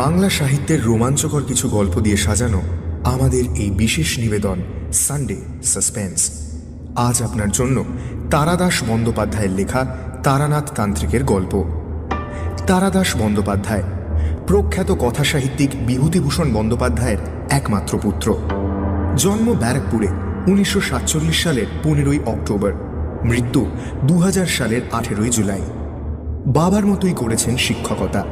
বাংলা সাহিত্যের রোমাঞ্চকর কিছু গল্প দিয়ে সাজানো আমাদের এই বিশেষ নিবেদন সানডে সাসপেন্স। আজ আপনার জন্য তারাদাস বন্দ্যোপাধ্যায়ের লেখা তারানাথ তান্ত্রিকের গল্প। তারাদাস বন্দ্যোপাধ্যায় প্রখ্যাত কথাসাহিত্যিক বিভূতিভূষণ বন্দ্যোপাধ্যায়ের একমাত্র পুত্র। জন্ম ব্যারাকপুরে 1947 সালের 15ই অক্টোবর, মৃত্যু 2000 সালের 18ই জুলাই। বাবার মতোই করেছেন শিক্ষকতা।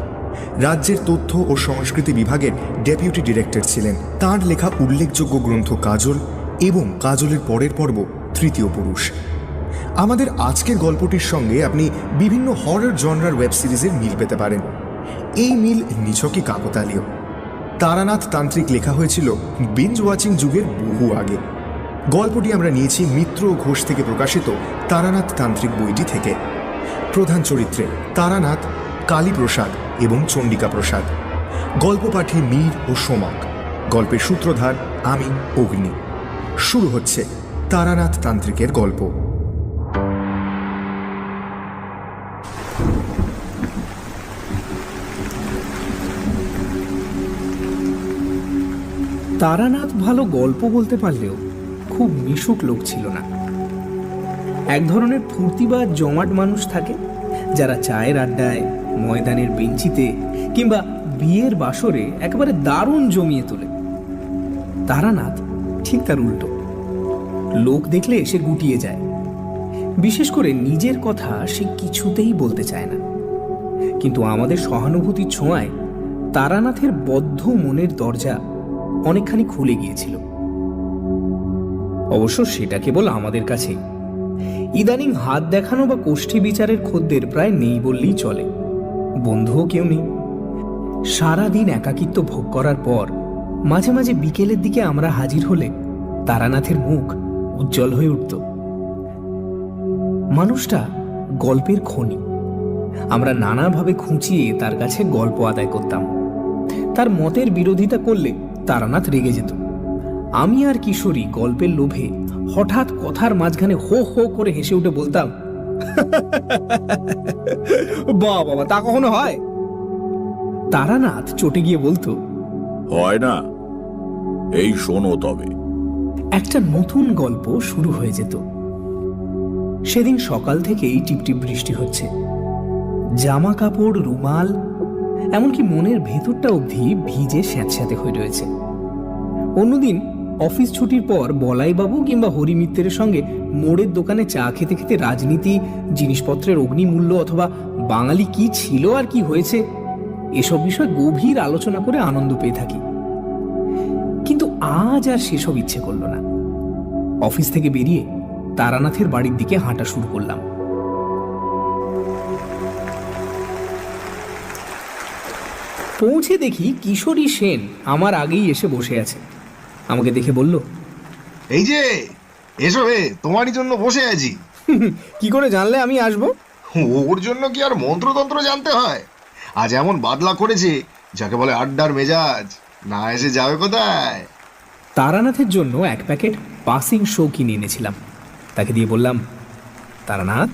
রাজ্যের তথ্য ও সংস্কৃতি বিভাগের ডেপুটি ডিরেক্টর ছিলেন। তাঁর লেখা উল্লেখযোগ্য গ্রন্থ কাজল এবং কাজলের পরের পর্ব তৃতীয় পুরুষ। আমাদের আজকের গল্পটির সঙ্গে আপনি বিভিন্ন হরর জনরার ওয়েব সিরিজের মিল পেতে পারেন। এই মিল নিছকই কাকতালীয়। তারানাথ তান্ত্রিক লেখা হয়েছিল বিঞ্জ ওয়াচিং যুগের বহু আগে। গল্পটি আমরা নিয়েছি মিত্র ঘোষ থেকে প্রকাশিত তারানাথ তান্ত্রিক বইটি থেকে। প্রধান চরিত্রে তারানাথ, কালীপ্রসাদ এবং চণ্ডিকা প্রসাদ। গল্প পাঠে মীর ও সোমক। গল্পের সূত্রধার আমি, অগ্নি। শুরু হচ্ছে তারানাথ তান্ত্রিকের গল্প। তারানাথ ভালো গল্প বলতে পারলেও খুব মিশুক লোক ছিল না। এক ধরনের ফুর্তিবাজ জমাট মানুষ থাকে যারা চায়ের আড্ডায়, ময়দানের বেঞ্চিতে কিংবা বিয়ের বাসরে একেবারে দারুণ জমিয়ে তোলে। তারানাথ ঠিক তার উল্টো। লোক দেখলে সে গুটিয়ে যায়। বিশেষ করে নিজের কথা সে কিছুতেই বলতে চায় না। কিন্তু আমাদের সহানুভূতির ছোঁয়ায় তারানাথের বদ্ধ মনের দরজা অনেকখানি খুলে গিয়েছিল। অবশ্য সেটা কেবল আমাদের কাছে। ইদানিং হাত দেখানো বা কোষ্ঠী বিচারের খদ্দের প্রায় নেই বললেই চলে। বন্ধুও কেউ নেই। সারাদিন একাকিত্ব ভোগ করার পর মাঝে মাঝে বিকেলের দিকে আমরা হাজির হলে তারানাথের মুখ উজ্জ্বল হয়ে উঠত। মানুষটা গল্পের খনি। আমরা নানাভাবে খুঁচিয়ে তার কাছে গল্প আদায় করতাম। তার মতের বিরোধিতা করলে তারানাথ রেগে যেত। আমি আর কিশোরী গল্পের লোভে হঠাৎ কথার মাঝখানে হো হো করে হেসে উঠে বলতাম, বাহ বাবা, তা কখনো হয়? তারানাথ চটে গিয়ে বলতো, হয় না, এই শোনো তবে। একটা নতুন গল্প শুরু হয়ে যেত। সেদিন সকাল থেকেই টিপটিপ বৃষ্টি হচ্ছে। জামা কাপড়, রুমাল, এমনকি মনের ভেতরটা অবধি ভিজে স্যাঁতস্যাঁতে হয়ে রয়েছে। অন্যদিন অফিস ছুটির পর বলাইবাবু কিংবা হরিমিত্রের সঙ্গে মোড়ের দোকানে চা খেতে খেতে রাজনীতি, জিনিসপত্রের অগ্নিমূল্য অথবা বাঙালি কি ছিল আর কি হয়েছে এসব বিষয়ে গভীর আলোচনা করে আনন্দ পেয়ে থাকি। কিন্তু আজ আর সেসব ইচ্ছে করল না। অফিস থেকে বেরিয়ে তারানাথের বাড়ির দিকে হাঁটা শুরু করলাম। পৌঁছে দেখি কিশোরী সেন আমার আগেই এসে বসে আছে। আমাকে দেখে বলল, এই যে এসো রে, তোমারই জন্য বসে আছি। কি করে জানলে আমি আসবো? ওর জন্য কি আর মন্ত্রতন্ত্র জানতে হয়? আজ এমন বাদলা করেছে যাকে বলে আড্ডার মেজাজ, না এসে যাবে কোথায়? তারানাথের জন্য এক প্যাকেট পাসিং শো কিনে এনেছিলাম। তাকে দিয়ে বললাম, তারানাথ,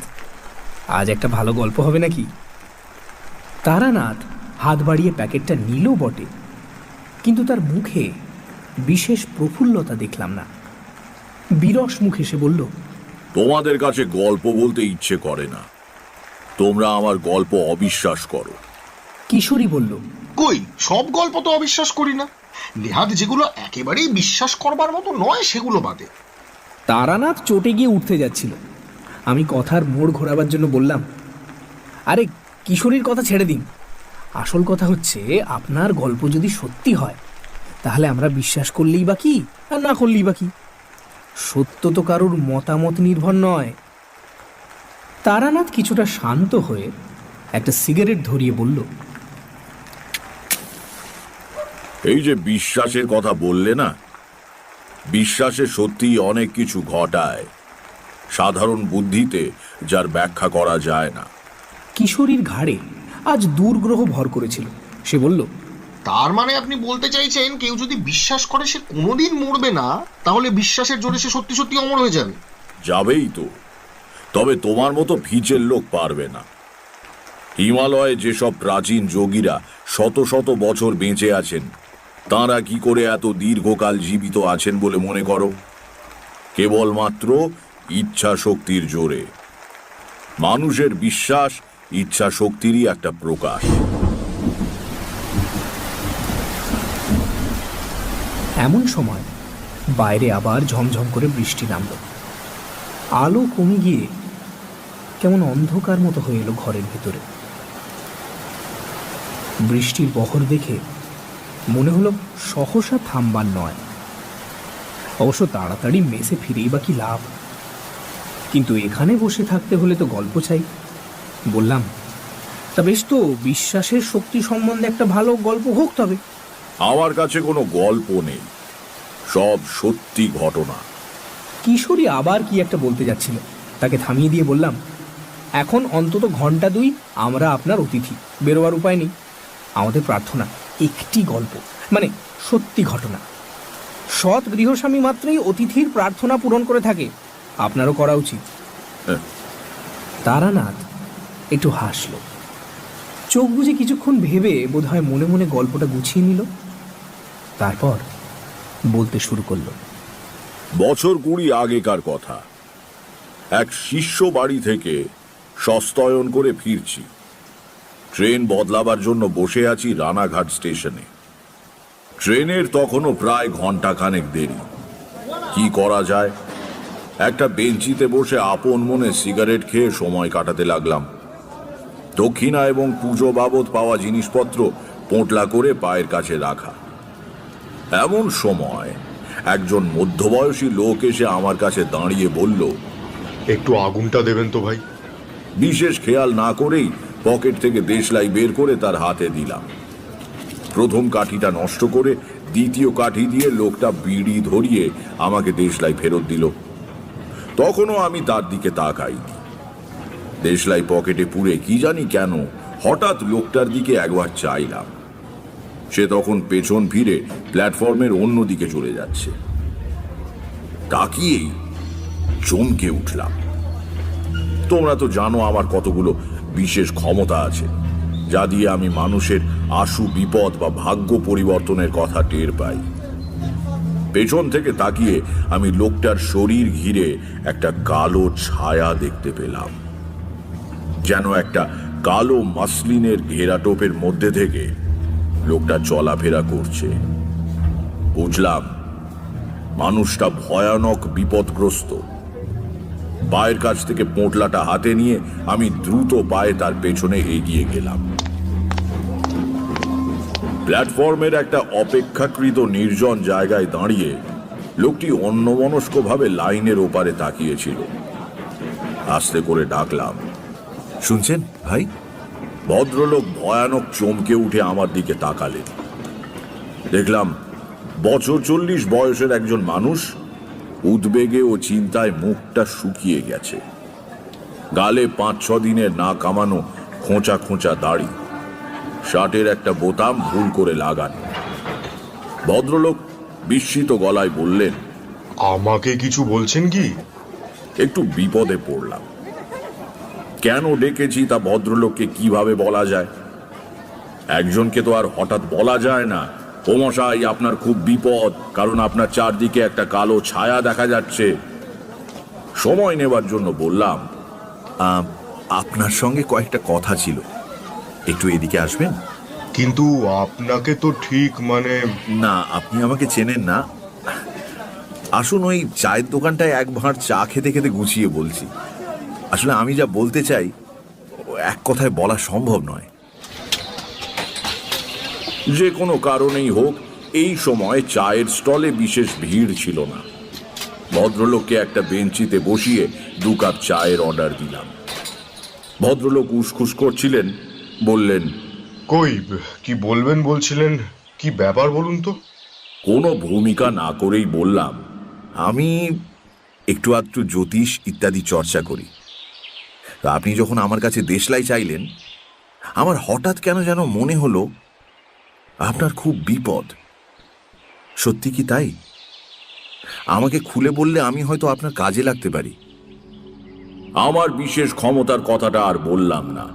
আজ একটা ভালো গল্প হবে নাকি? তারানাথ হাত বাড়িয়ে প্যাকেটটা নিল বটে, কিন্তু তার মুখে বিশেষ প্রফুল্লতা দেখলাম না। বিরস মুখে সে বলল, তোমাদের কাছে গল্প বলতে ইচ্ছে করে না, তোমরা আমার গল্প অবিশ্বাস করো। কিশোরী বলল, কই, সব গল্প তো অবিশ্বাস করি না। নেহাত যেগুলো একেবারেই বিশ্বাস করবার মতো নয় সেগুলো বাদে। তারানাথ চটে গিয়ে উঠতে যাচ্ছিল। আমি কথার মোড় ঘোরাবার জন্য বললাম, আরে কিশোরীর কথা ছেড়ে দিন। আসল কথা হচ্ছে, আপনার গল্প যদি সত্যি হয় তাহলে আমরা বিশ্বাস করলেই বা কি, আর না করলেই বা কি। সত্য তো কারোর মতামত নির্ভর নয়। তারানাথ কিছুটা শান্ত হয়ে একটা সিগারেট ধরিয়ে বলল, এই যে বিশ্বাসের কথা বললে না, বিশ্বাসে সত্যি অনেক কিছু ঘটায়, সাধারণ বুদ্ধিতে যার ব্যাখ্যা করা যায় না। কিশোরীর ঘাড়ে আজ দুর্গ্রহ ভর করেছিল। সে বলল, তার মানে আপনি বলতে চাইছেন কেউ যদি বিশ্বাস করে সে কোনোদিন মরবে না, তাহলে বিশ্বাসের জোরে সে সত্যি সত্যি অমর হয়ে যাবে? যাবেই তো, তবে তোমার মতো ভিচের লোক পারবে না। হিমালয়ে যেসব প্রাচীন যোগীরা শত শত বছর বেঁচে আছেন, তাঁরা কি করে এত দীর্ঘকাল জীবিত আছেন বলে মনে করো? কেবলমাত্র ইচ্ছা শক্তির জোরে। মানুষের বিশ্বাস ইচ্ছা শক্তিরই একটা প্রকাশ। এমন সময় বাইরে আবার ঝমঝম করে বৃষ্টি নামল। আলো কমে গিয়ে কেমন অন্ধকার মতো হয়ে এলো ঘরের ভেতরে। বৃষ্টির বহর দেখে মনে হলো সহসা থামবার নয়। অবশ্য তাড়াতাড়ি মেসে ফিরেই বা কি লাভ? কিন্তু এখানে বসে থাকতে হলে তো গল্প চাই। বললাম, তা বেশ তো, বিশ্বাসের শক্তি সম্বন্ধে একটা ভালো গল্প হোক তবে। আমার কাছে কোনো গল্প নেই, সব সত্যি ঘটনা। কিশোরী আবার কি একটা বলতে যাচ্ছিল, তাকে থামিয়ে দিয়ে বললাম, এখন অন্তত ঘন্টা 2 আমরা আপনার অতিথি, বেরোবার উপায় নেই। আমাদের প্রার্থনা একটি গল্প, মানে সত্যি ঘটনা। সৎ গৃহস্বামী মাত্রই অতিথির প্রার্থনা পূরণ করে থাকে, আপনারও করা উচিত। তারানাথ একটু হাসল, চোখ বুজে কিছুক্ষণ ভেবে বোধহয় মনে মনে গল্পটা গুছিয়ে নিল। তারপর বলতে শুরু করলো। বছর 20 আগেকার কথা। এক শিষ্য বাড়ি থেকে সস্তয়ন করে ফিরছি। ট্রেন বদলাবার জন্য বসে আছি রানাঘাট স্টেশনে। ট্রেনের তখনও প্রায় ঘন্টাখানেক দেরি। কি করা যায়? একটা বেঞ্চিতে বসে আপন মনে সিগারেট খেয়ে সময় কাটাতে লাগলাম। দক্ষিণা এবং পুজো বাবদ পাওয়া জিনিসপত্র পোঁটলা করে পায়ের কাছে রাখা। এমন সময় একজন মধ্যবয়সী লোক এসে আমার কাছে দাঁড়িয়ে বলল, একটু আগুনটা দেবেন তো ভাই। বিশেষ খেয়াল না করেই পকেট থেকে দেশলাই বের করে তার হাতে দিলাম। প্রথম কাঠিটা নষ্ট করে দ্বিতীয় কাঠি দিয়ে লোকটা বিড়ি ধরিয়ে আমাকে দেশলাই ফেরত দিল। তখনও আমি তার দিকে তাকাইনি। দেশলাই পকেটে পুরে কি জানি কেন হঠাৎ লোকটার দিকে একবার চাইলাম। সে তখন পেছন ফিরে প্ল্যাটফর্মের অন্য দিকে চলে যাচ্ছে। তাকিয়েই চমকে উঠলাম। তোমরা তো জানো আমার কতগুলো বিশেষ ক্ষমতা আছে, যা দিয়ে আমি মানুষের আশু বিপদ বা ভাগ্য পরিবর্তনের কথা টের পাই। পেছন থেকে তাকিয়ে আমি লোকটার শরীর ঘিরে একটা কালো ছায়া দেখতে পেলাম, যেন একটা কালো মাসলিনের ঘেরাটোপের মধ্যে থেকে লোকটা চলাফেরা করছে। বুঝলাম মানুষটা ভয়ানক বিপদগ্রস্ত। পায়ের কাছ থেকে পোঁটলাটা হাতে নিয়ে আমি দ্রুত পায়ে তার পেছনে এগিয়ে গেলাম। প্ল্যাটফর্মের একটা অপেক্ষাকৃত নির্জন জায়গায় দাঁড়িয়ে লোকটি অন্যমনস্কভাবে লাইনের ওপারে তাকিয়েছিল। আস্তে করে ডাকলাম, শুনছেন ভাই? ভদ্রলোক ভয়ানক চমকে উঠে আমার দিকে তাকালেন। দেখলাম বছর 40 বয়সের একজন মানুষ। উদ্বেগে ও চিন্তায় মুখটা শুকিয়ে গেছে। গালে 5-6 দিনের না কামানো খোঁচা খোঁচা দাড়ি, শার্টের একটা বোতাম ভুল করে লাগানো। ভদ্রলোক বিস্মিত গলায় বললেন, আমাকে কিছু বলছেন কি? একটু বিপদে পড়লাম। কেন ডেকেছি তা ভদ্রলোককে কিভাবে বলা যায়? একজনকে তো আর হঠাৎ বলা যায় না, ও মশাই আপনার খুব বিপদ, কারণ আপনার চারদিকে একটা কালো ছায়া দেখা যাচ্ছে। সময় নেবার জন্য বললাম, আপনার সঙ্গে কয়েকটা কথা ছিল, একটু এদিকে আসবেন? কিন্তু আপনাকে তো ঠিক না, আপনি আমাকে চেনেন না। আসুন, ওই চায়ের দোকানটায় এক ভাঁড় চা খেতে খেতে গুছিয়ে বলছি। আসলে আমি যা বলতে চাই এক কথায় বলা সম্ভব নয়। যে কোনো কারণেই হোক এই সময় চায়ের স্টলে বিশেষ ভিড় ছিল না। ভদ্রলোককে একটা বেঞ্চিতে বসিয়ে 2 কাপ চায়ের অর্ডার দিলাম। ভদ্রলোক উসখুস করছিলেন, বললেন, কই কি বলবেন বলছিলেন, কি ব্যাপার বলুন তো? কোনো ভূমিকা না করেই বললাম, আমি একটু আধটু জ্যোতিষ ইত্যাদি চর্চা করি। আপনি যখন আমার কাছে দেশলাই চাইলেন, আমার হঠাৎ কেন যেন মনে হলো আপনার খুব বিপদ। সত্যি কি তাই? আমাকে খুলে বললে আমি হয়তো আপনার কাজে লাগতে পারি। আমার বিশেষ ক্ষমতার কথাটা আর বললাম না।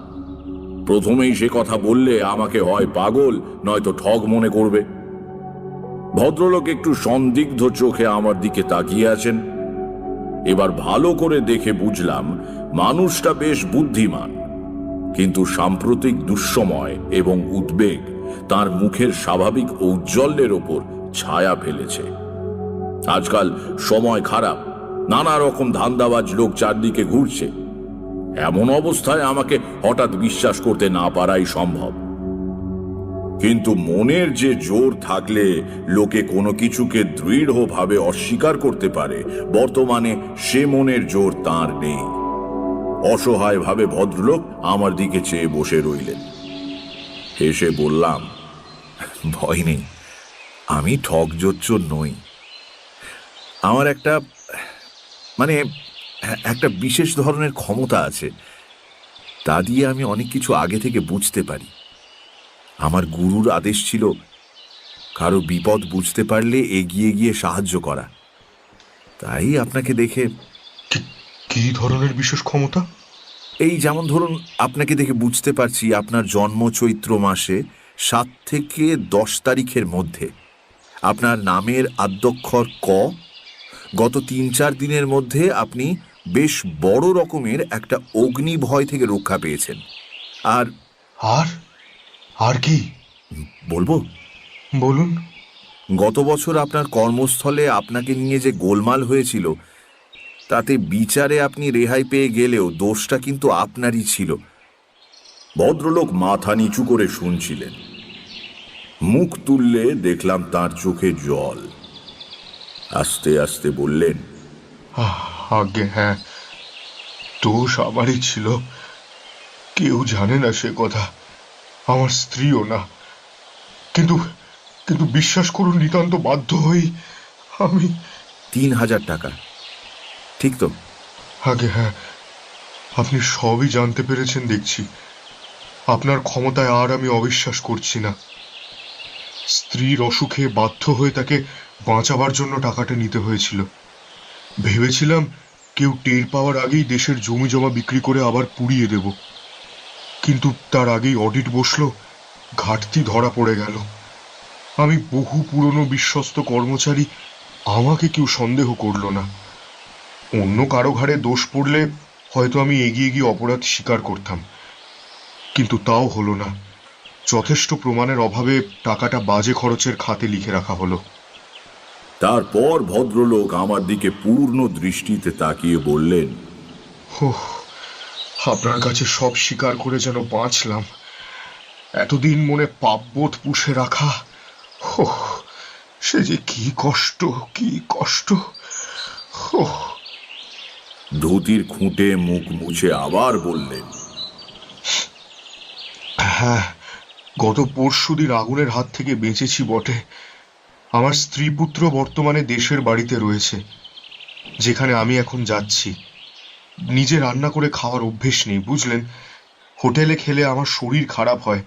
প্রথমেই সে কথা বললে আমাকে হয় পাগল নয়তো ঠগ মনে করবে। ভদ্রলোক একটু সন্দিগ্ধ চোখে আমার দিকে তাকিয়ে আছেন। এবার ভালো করে দেখে বুঝলাম মানুষটা বেশ বুদ্ধিমান, কিন্তু সাম্প্রতিক দুঃসময় এবং উদ্বেগ তার মুখের স্বাভাবিক ঔজ্জ্বল্যের ওপর ছায়া ফেলেছে। আজকাল সময় খারাপ, নানা রকম ধান্দাবাজ লোক চারদিকে ঘুরছে। এমন অবস্থায় আমাকে হঠাৎ বিশ্বাস করতে না পারাই সম্ভব। কিন্তু মনের যে জোর থাকলে লোকে কোনো কিছুকে দৃঢ়ভাবে অস্বীকার করতে পারে, বর্তমানে সে মনের জোর তার নেই। অসহায়ভাবে ভদ্রলোক আমার দিকে চেয়ে বসে রইলেন। হেসে বললাম, ভয় নেই, আমি ঠকজোচ্চোর নই। আমার একটা বিশেষ ধরনের ক্ষমতা আছে, তা দিয়ে আমি অনেক কিছু আগে থেকে বুঝতে পারি। আমার গুরুর আদেশ ছিল কারো বিপদ বুঝতে পারলে এগিয়ে গিয়ে সাহায্য করা। তাই আপনাকে দেখে। কি ধরনের বিশেষ ক্ষমতা? এই যেমন ধরুন, আপনাকে দেখে বুঝতে পারছি আপনার জন্ম চৈত্র মাসে 7 থেকে 10 তারিখের মধ্যে। আপনার নামের আদ্যক্ষর ক। গত 3-4 দিনের মধ্যে আপনি বেশ বড় রকমের একটা অগ্নি ভয় থেকে রক্ষা পেয়েছেন। আর আর আর কি বলবো? বলুন। গত বছর আপনার কর্মস্থলে আপনাকে নিয়ে যে গোলমাল হয়েছিল, তাতে বিচারে আপনি রেহাই পেয়ে গেলেও দোষটা কিন্তু আপনারই ছিল। ভদ্রলোক মাথা নিচু করে শুনছিলেন। মুখ তুললে দেখলাম তার চোখে জল। আস্তে আস্তে বললেন, আগে হ্যাঁ, দোষ আমারই ছিল। কেউ জানে না সে কথা, আমার স্ত্রীও না। কিন্তু কিন্তু বিশ্বাস করুন, নিতান্ত বাধ্য হই আমি। 3000 টাকা, ঠিক তো? আগে হ্যাঁ, আপনি সবই জানতে পেরেছেন দেখছি। আপনার ক্ষমতায় আর আমি অবিশ্বাস করছি না। স্ত্রীর অসুখে বাধ্য হয়ে তাকে বাঁচাবার জন্য টাকাটা নিতে হয়েছিল। ভেবেছিলাম কেউ টের পাওয়ার আগেই দেশের জমি জমা বিক্রি করে আবার পুড়িয়ে দেব। কিন্তু তার আগেই অডিট বসলো, ঘাটতি ধরা পড়ে গেল। আমি বহু পুরনো বিশ্বস্ত কর্মচারী, আমাকে কেউ সন্দেহ করল না। অন্য কারো ঘাড়ে দোষ পড়লে হয়তো আমি এগিয়ে গিয়ে অপরাধ স্বীকার করতাম, কিন্তু তাও হলো না। যথেষ্ট প্রমাণের অভাবে টাকাটা বাজে খরচের খাতে লিখে রাখা হলো। তারপর ভদ্রলোক আমার দিকে পূর্ণ দৃষ্টিতে তাকিয়ে বললেন, আপনার কাছে সব স্বীকার করে যেন বাঁচলাম। এতদিন মনে পাপবোধ পুষে রাখা, সে যে কি কষ্ট, কি কষ্ট। ধুতির খুঁটে মুখ মুছে আবার বললেন, হ্যাঁ, গত পরশুদিন আগুনের হাত থেকে বেঁচেছি বটে। আমার স্ত্রী পুত্র বর্তমানে দেশের বাড়িতে রয়েছে, যেখানে আমি এখন যাচ্ছি। নিজে রান্না করে খাওয়ার অভ্যেস নেই, বুঝলেন। হোটেলে খেলে আমার শরীর খারাপ হয়,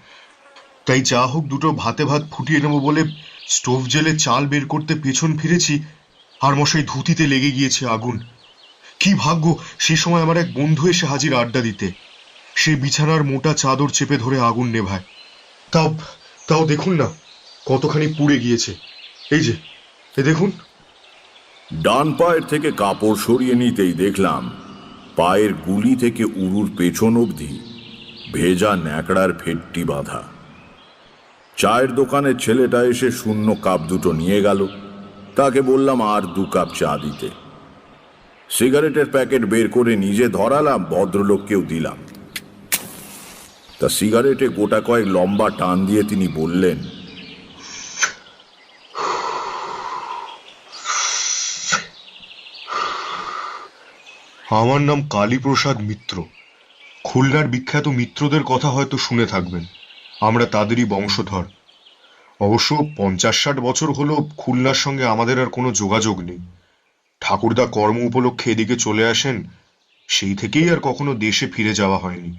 তাই যা হোক দুটো ভাতে ভাত ফুটিয়ে নেব বলে স্টোভ জেলে চাল বের করতে পেছন ফিরেছি, আর মশাই ধুতিতে লেগে গিয়েছে আগুন। কি ভাগ্য, সে সময় আমার এক বন্ধু এসে হাজির আড্ডা দিতে। সে বিছানার মোটা চাদর চেপে ধরে আগুন নেভায়। তাও দেখুন না কতখানি পুড়ে গিয়েছে। এই যে, এ দেখুন। ডান পায়ের থেকে কাপড় সরিয়ে নিতেই দেখলাম পায়ের গুলি থেকে উরুর পেছন অবধি ভেজা ন্যাকড়ার ফেটটি বাঁধা। চায়ের দোকানের ছেলেটা এসে শূন্য কাপ দুটো নিয়ে গেল। তাকে বললাম আর 2 কাপ চা দিতে। সিগারেটের প্যাকেট বের করে নিজে ধরালাম, ভদ্রলোককেও দিলাম। তা সিগারেটে গোটা কয়েক লম্বা টান দিয়ে তিনি বললেন, আমার নাম কালীপ্রসাদ মিত্র। খুলনার বিখ্যাত মিত্রদের কথা হয়তো শুনে থাকবেন, আমরা তাদেরই বংশধর। অবশ্য 50-60 বছর হলো খুলনার সঙ্গে আমাদের আর কোনো যোগাযোগ নেই। ঠাকুরদা কর্ম উপলক্ষে এদিকে চলে আসেন, সেই থেকেই আর কখনো দেশে ফিরে যাওয়া হয়নি।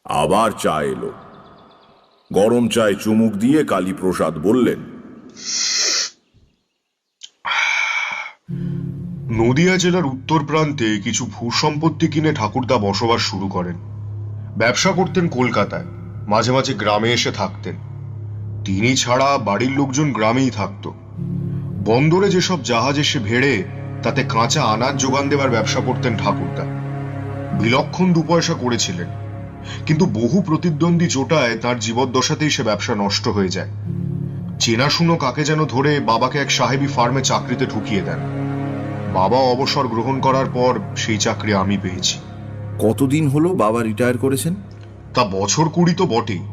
আবার চা এলো। গরম চায় চুমুক দিয়ে কালীপ্রসাদ বললেন, নদিয়া জেলার উত্তর প্রান্তে কিছু ভূসম্পত্তি কিনে ঠাকুরদা বসবাস শুরু করেন। ব্যবসা করতেন কলকাতায়, মাঝে মাঝে গ্রামে এসে থাকতেন। তিনি ছাড়া বাড়ির লোকজন গ্রামেই থাকত। বন্দরে যেসব জাহাজ এসে ভেড়ে তাতে কাঁচা আনাজ যোগান দেওয়ার ব্যবসা করতেন ঠাকুরদা। বিলক্ষণ 2 পয়সা করেছিলেন, কিন্তু বহু প্রতিদ্বন্দ্বী জোটায় তার জীবদ্দশাতেই সে ব্যবসা নষ্ট হয়ে যায়। চেনাশুনো কাকে যেন ধরে বাবাকে এক সাহেবি ফার্মে চাকরিতে ঢুকিয়ে দেন। বাবা অবসর গ্রহণ করার পর সেই চাকরি আমি পেয়েছি। কতদিন হলো বাবা রিটায়ার করেছেন? তা বছর 20 তো বটেই।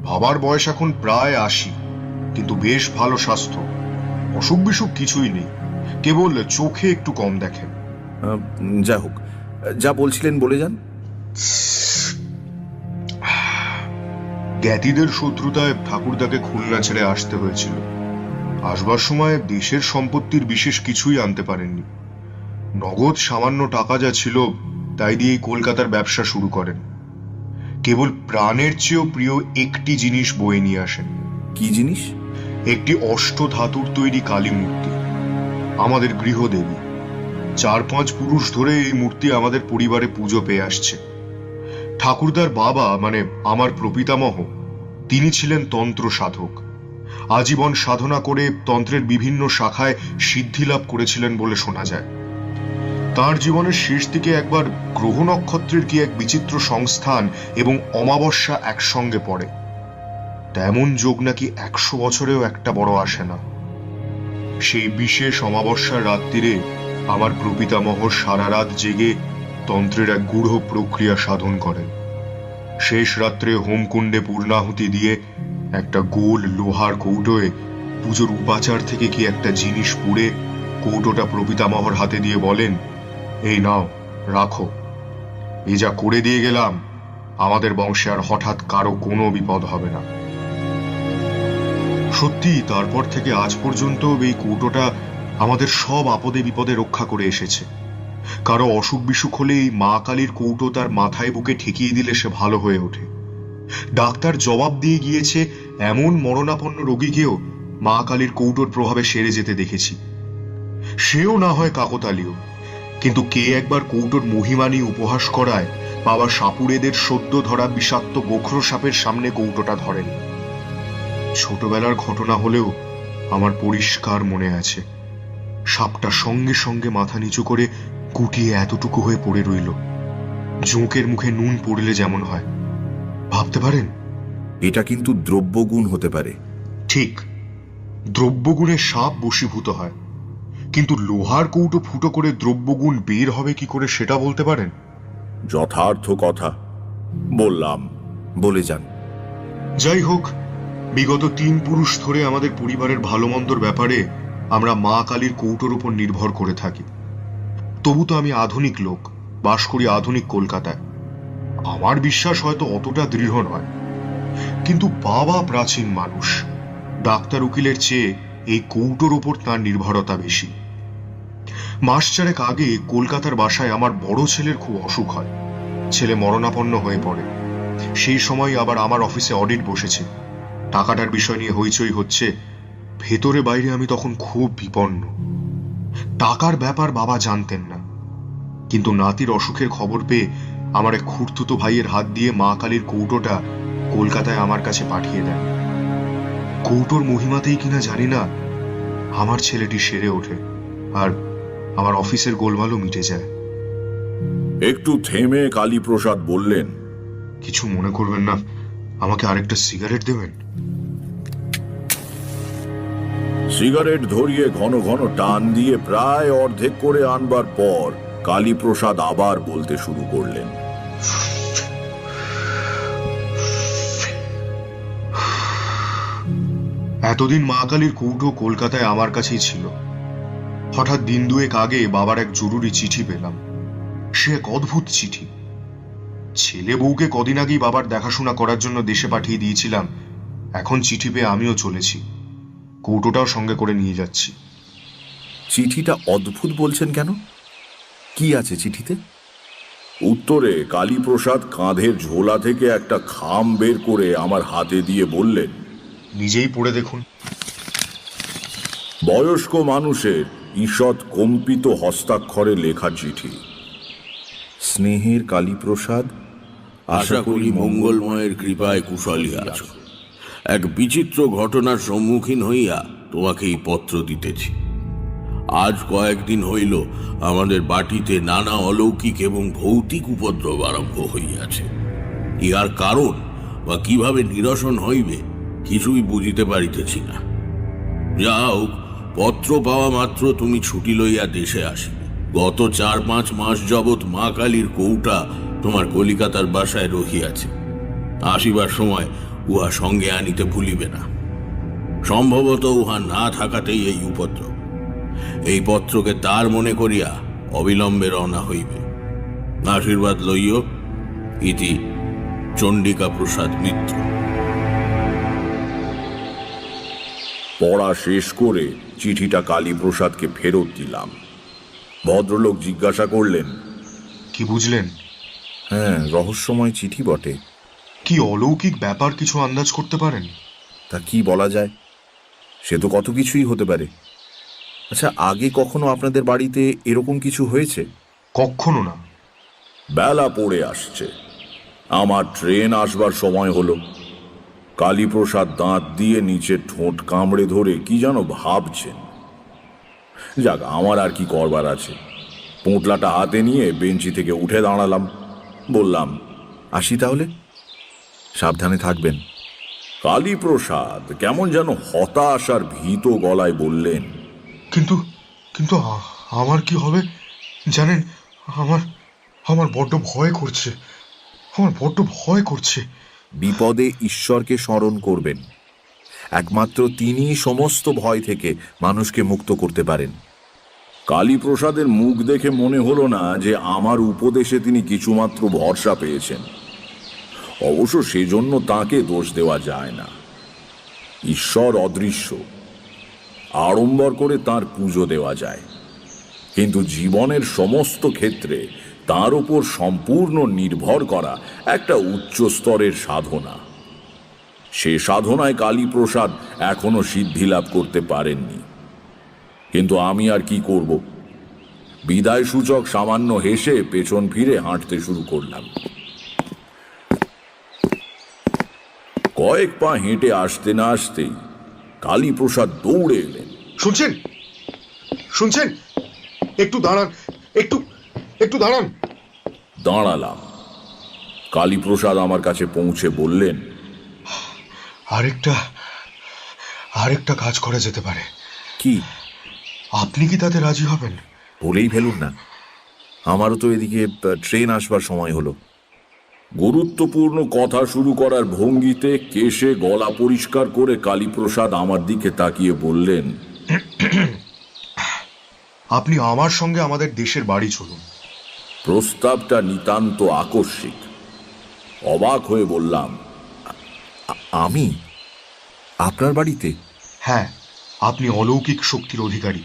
বাবার বয়স এখন প্রায় 80, কিন্তু বেশ ভালো স্বাস্থ্য, অসুখ বিসুখ কিছুই নেই, কেবল চোখে একটু কম দেখেন। যা হোক, যা বলছিলেন বলে যান। জ্ঞাতিদের শত্রুতায় ঠাকুরদাকে খুলনা ছেড়ে আসতে হয়েছিল। আসবার সময় দেশের সম্পত্তির বিশেষ কিছুই আনতে পারেননি। নগদ সামান্য টাকা যা ছিল তাই দিয়েই কলকাতার ব্যবসা শুরু করেন। কেবল প্রাণের চেয়েও প্রিয় একটি জিনিস বয়ে নিয়ে আসেন। কি জিনিস? একটি অষ্ট ধাতুর তৈরি কালী মূর্তি, আমাদের গৃহদেবী। 4-5 পুরুষ ধরে এই মূর্তি আমাদের পরিবারে পুজো পেয়ে আসছে। ঠাকুরদার বাবা মানে আমার প্রপিতামহ, তিনি ছিলেন তন্ত্র সাধক। আজীবন সাধনা করে তন্ত্রের বিভিন্ন শাখায় সিদ্ধি লাভ করেছিলেন বলে শোনা যায়। তার জীবনের শেষ দিকে একবার গ্রহ নক্ষত্রের কি এক বিচিত্র সংস্থান এবং অমাবস্যা একসঙ্গে পড়ে। তেমন যোগ নাকি 100 বছরেও একটা বড় আসে না। সেই বিশেষ অমাবস্যার রাত্রিরে আমার প্রপিতামহ সারা রাত জেগে তন্ত্রের এক গূঢ় প্রক্রিয়া সাধন করেন। শেষ রাত্রে হোমকুণ্ডে পূর্ণাহুতি দিয়ে একটা গোল লোহার কৌটোয় পুজোর উপাচার থেকে কি একটা জিনিস পুড়ে কৌটোটা প্রপিতামহর হাতে দিয়ে বলেন, এই নাও, রাখো। এই যা করে দিয়ে গেলাম, আমাদের বংশে আর হঠাৎ কারো কোনো বিপদ হবে না। সত্যি তারপর থেকে আজ পর্যন্ত এই কৌটোটা আমাদের সব আপদে বিপদে রক্ষা করে এসেছে। কারো অসুখ বিসুখ হলে এই মা কালীর কৌটো তার মাথায় বুকে ঠেকিয়ে দিলে সে ভালো হয়ে ওঠে। ডাক্তার জবাব দিয়ে গিয়েছে এমন মরণাপন্ন রোগীকেও মা কালীর কৌটোর প্রভাবে সেরে যেতে দেখেছি। সেও না হয় কাকতালীয়, কিন্তু কে একবার কৌটোর মহিমা নিয়ে উপহাস করায় বাবা সাপুড়েদের সদ্য ধরা বিষাক্ত গোখরো সাপের সামনে কৌটোটা ধরেন। ছোটবেলার ঘটনা হলেও আমার পরিষ্কার মনে আছে, সাপটা সঙ্গে সঙ্গে মাথা নিচু করে গুটিয়ে এতটুকু হয়ে পড়ে রইল, জোঁকের মুখে নুন পড়লে যেমন হয়। ভাবতে পারেন? এটা কিন্তু দ্রব্যগুণ হতে পারে। ঠিক, দ্রব্যগুণে সাপ বশীভূত হয়, কিন্তু লোহার কৌটো ফুটো করে দ্রব্যগুণ বের হবে কি করে সেটা বলতে পারেন? যথার্থ কথা বললাম, বলে যান। যাই হোক, বিগত 3 পুরুষ ধরে আমাদের পরিবারের ভালো মন্দর ব্যাপারে আমরা মা কালীর কৌটোর উপর নির্ভর করে থাকি। তবু তো আমি আধুনিক লোক, বাস করি আধুনিক কলকাতায়। আমার বিশ্বাস হয়তো অতটা দৃঢ় নয়, কিন্তু বাবা প্রাচীন মানুষ, ডাক্তার উকিলের চেয়ে এই কৌটোর উপর তার নির্ভরতা বেশি। মাস 4 আগে কলকাতার বাসায় আমার বড় ছেলের খুব অসুখ হয়। ছেলে মরণাপন্ন হয়ে পড়ে। সেই সময় আবার আমার অফিসে অডিট বসেছে, টাকাটার বিষয় নিয়ে হইচই হচ্ছে। ভেতরে বাইরে আমি তখন খুব বিপন্ন। টাকার ব্যাপার বাবা জানতেন না, কিন্তু নাতির অসুখের খবর পেয়ে আমার এক খুড়তুতো ভাইয়ের হাত দিয়ে মা কালীর কৌটোটা কলকাতায় আমার কাছে পাঠিয়ে দেন। কৌটোর মহিমাতেই কিনা জানি না আমার ছেলেটি সেরে ওঠে, আর আমার অফিসের গোলমালও মিটে যায়। একটু থেমে কালীপ্রসাদ বললেন, কিছু মনে করবেন না, আমাকে আরেকটা সিগারেট দেবেন? সিগারেট ধরিয়ে ঘন ঘন টান দিয়ে প্রায় অর্ধেক করে আনবার পর কালীপ্রসাদ আবার বলতে শুরু করলেন, এতদিন মা কালীর কৌটো কলকাতায় আমার কাছেই ছিল। হঠাৎ দিন 2 আগে বাবার এক জরুরি চিঠি পেলাম। সে এক অদ্ভুত চিঠি। ছেলে বউকে কদিন আগেই বাবার দেখাশোনা করার জন্য দেশে পাঠিয়ে দিয়েছিলাম, এখন চিঠি পেয়ে আমিও চলেছি, কৌটোটাও সঙ্গে করে নিয়ে যাচ্ছি। চিঠিটা অদ্ভুত বলছেন কেন? কি আছে চিঠিতে? উত্তরে কালীপ্রসাদ কাঁধের ঝোলা থেকে একটা খাম বের করে আমার হাতে দিয়ে বললেন, নিজেই পড়ে দেখুন। বয়স্ক মানুষের ঈষৎ কম্পিত হস্তাক্ষরে লেখা চিঠি। স্নেহের কালীপ্রসাদ আশা করি মঙ্গলময়ের কৃপায় কুশলী আছো। এক বিচিত্র ঘটনার সম্মুখীন হইয়া তোমাকে এই পত্র দিতেছি। আজ কয়েকদিন হইল আমাদের বাটিতে নানা অলৌকিক এবং ভৌতিক উপদ্রব আরম্ভ হইয়াছে। ইহার কারণ বা কিভাবে নিরসন হইবে কিছুই বুঝিতে পারিতেছি না। যা হোক, পত্র পাওয়া মাত্র তুমি ছুটি লইয়া দেশে আসিবে। গত 4-5 মাস যাবৎ মা কালীর কৌটা তোমার কলিকাতার বাসায় রহিয়াছে। আসিবার সময় উহা সঙ্গে আনিতে ভুলিবে না। সম্ভবত উহা না থাকাতেই এই উপদ্রব। এই পত্রকে তার মনে করিয়া অবিলম্বে রওনা হইবে। আশীর্বাদ লইও। ইতি চণ্ডিকা প্রসাদ মিত্র। পড়া শেষ করে চিঠিটা কালীপ্রসাদকে ফেরত দিলাম। ভদ্রলোক জিজ্ঞাসা করলেন, কি বুঝলেন? হ্যাঁ, রহস্যময় চিঠি বটে। কি অলৌকিক ব্যাপার কিছু আন্দাজ করতে পারেন? তা কি বলা যায়? সে তো কত কিছুই হতে পারে। আচ্ছা, আগে কখনো আপনাদের বাড়িতে এরকম কিছু হয়েছে? কখনো না। বেলা পড়ে আসছে, আমার ট্রেন আসবার সময় হলো। কালীপ্রসাদ দাঁত দিয়ে নিচে ঠোঁট কামড়ে ধরে কি যেন ভাবছেন। যাক, আমার আর কি করবার আছে। পোঁটলাটা হাতে নিয়ে বেঞ্চি থেকে উঠে দাঁড়ালাম। বললাম, আসি তাহলে, সাবধানে থাকবেন। কালীপ্রসাদ কেমন যেন হতাশ আর ভীত গলায় বললেন, কিন্তু কিন্তু আমার কি হবে জানেন? আমার আমার বড্ড ভয় করছে। আমার বড্ড ভয় করছে। বিপদে ঈশ্বরকে স্মরণ করবেন। একমাত্র তিনিই সমস্ত ভয় থেকে মানুষকে মুক্ত করতে পারেন। কালীপ্রসাদের মুখ দেখে মনে হলো না যে আমার উপদেশে তিনি কিছুমাত্র ভরসা পেয়েছেন। অবশ্য সেজন্য তাকে দোষ দেওয়া যায় না। ঈশ্বর অদৃশ্য, আড়ম্বর করে তার পুজো দেওয়া যায়, কিন্তু জীবনের সমস্ত ক্ষেত্রে তার উপর সম্পূর্ণ নির্ভর করা একটা উচ্চ স্তরের সাধনা। সে সাধনায় কালীপ্রসাদ এখনো সিদ্ধি লাভ করতে পারেননি। কিন্তু আমি আর কি করব? বিদায় সূচক সামান্য হেসে পেছন ফিরে হাঁটতে শুরু করলাম। কয়েক পা হেঁটে আসতে না আসতেই কালীপ্রসাদ দৌড়ে এলেন। শুনছেন? শুনছেন? একটু দাঁড়ান, একটু একটু দাঁড়ান। দাঁড়ালাম। কালীপ্রসাদ আমার কাছে পৌঁছে বললেন, আরেকটা কাজ করা যেতে পারে। কি? আপনি কি তাতে রাজি হবেন? বলেই ফেলুন না, আমারও তো এদিকে ট্রেন আসবার সময় হলো। গুরুত্বপূর্ণ কথা শুরু করার ভঙ্গিতে কেশে গলা পরিষ্কার করে কালীপ্রসাদ আমার দিকে তাকিয়ে বললেন, আপনি আমার সঙ্গে আমাদের দেশের বাড়ি চলুন। প্রস্তাবটা নিতান্ত আকস্মিক। অবাক হয়ে বললাম, আমি আপনার বাড়িতে? হ্যাঁ, আপনি অলৌকিক শক্তির অধিকারী।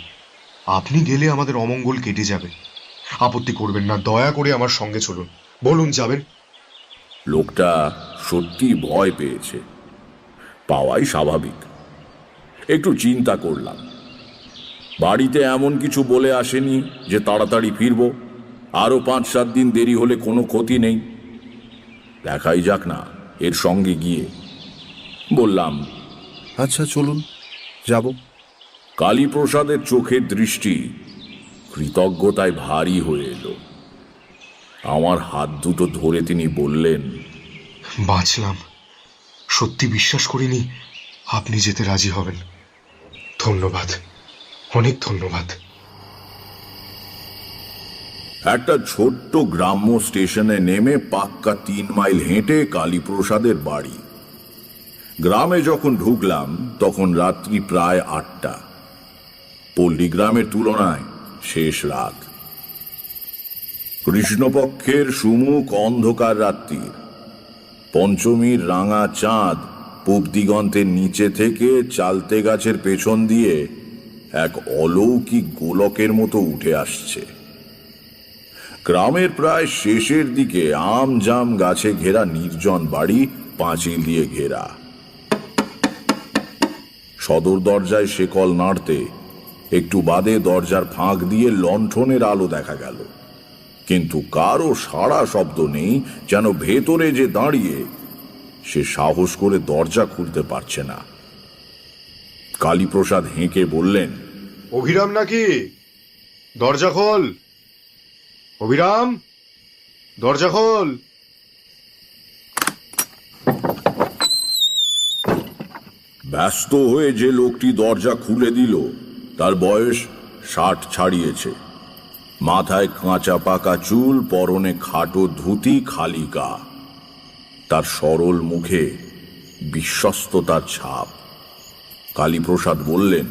আপনি গেলে আমাদের অমঙ্গল কেটে যাবে। আপত্তি করবেন না, দয়া করে আমার সঙ্গে চলুন। বলুন, যাবেন? লোকটা সত্যি ভয় পেয়েছে, পাওয়াই স্বাভাবিক। একটু চিন্তা করলাম। বাড়িতে এমন কিছু বলে আসেনি যে তাড়াতাড়ি ফিরব। আরো 5-7 দিন দেরি হলে কোনো ক্ষতি নেই। দেখাই যাক না এর সঙ্গে গিয়ে। বললাম, আচ্ছা চলুন, যাব। কালীপ্রসাদের চোখের দৃষ্টি কৃতজ্ঞতায় ভারী হয়ে এলো। আমার হাত দুটো ধরে তিনি বললেন, বাঁচলাম। সত্যি বিশ্বাস করিনি আপনি যেতে রাজি হবেন। ধন্যবাদ, অনেক ধন্যবাদ। একটা ছোট্ট গ্রাম্য স্টেশনে নেমে পাক্কা 3 মাইল হেঁটে কালীপ্রসাদের বাড়ি। গ্রামে যখন ঢুকলাম তখন রাত্রি প্রায় 8টা। পল্লী গ্রামের তুলনায় শেষ রাত। কৃষ্ণপক্ষের সুমুখ অন্ধকার রাত্রির পঞ্চমীর রাঙা চাঁদ পূব দিগন্তের নিচে থেকে চালতে গাছের পেছন দিয়ে এক অলৌকিক গোলকের মতো উঠে আসছে। গ্রামের প্রায় শেষের দিকে আম জাম গাছে ঘেরা নির্জন বাড়ি, পাঁচিল দিয়ে ঘেরা। সদর দরজায় শেকল নাড়তে একটু বাদে দরজার ফাঁক দিয়ে লণ্ঠনের আলো দেখা গেল। কিন্তু কারো সাড়া শব্দ নেই, যেন ভেতরে যে দাঁড়িয়ে সে সাহস করে দরজা খুলতে পারছে না। কালীপ্রসাদ হেঁকে বললেন, অভিরাম নাকি? দরজা খোল অভিরাম, দরজা খোল। ব্যস্ত হয়ে যে লোকটি দরজা খুলে দিল তার বয়স 60 ছাড়িয়েছে। মাথায় কাঁচা পাকা চুল, পরনে খাটো ধুতি, খালি গা। তার সরল মুখে বিশ্বস্ততার ছাপ। কালীপ্রসাদ বললেন,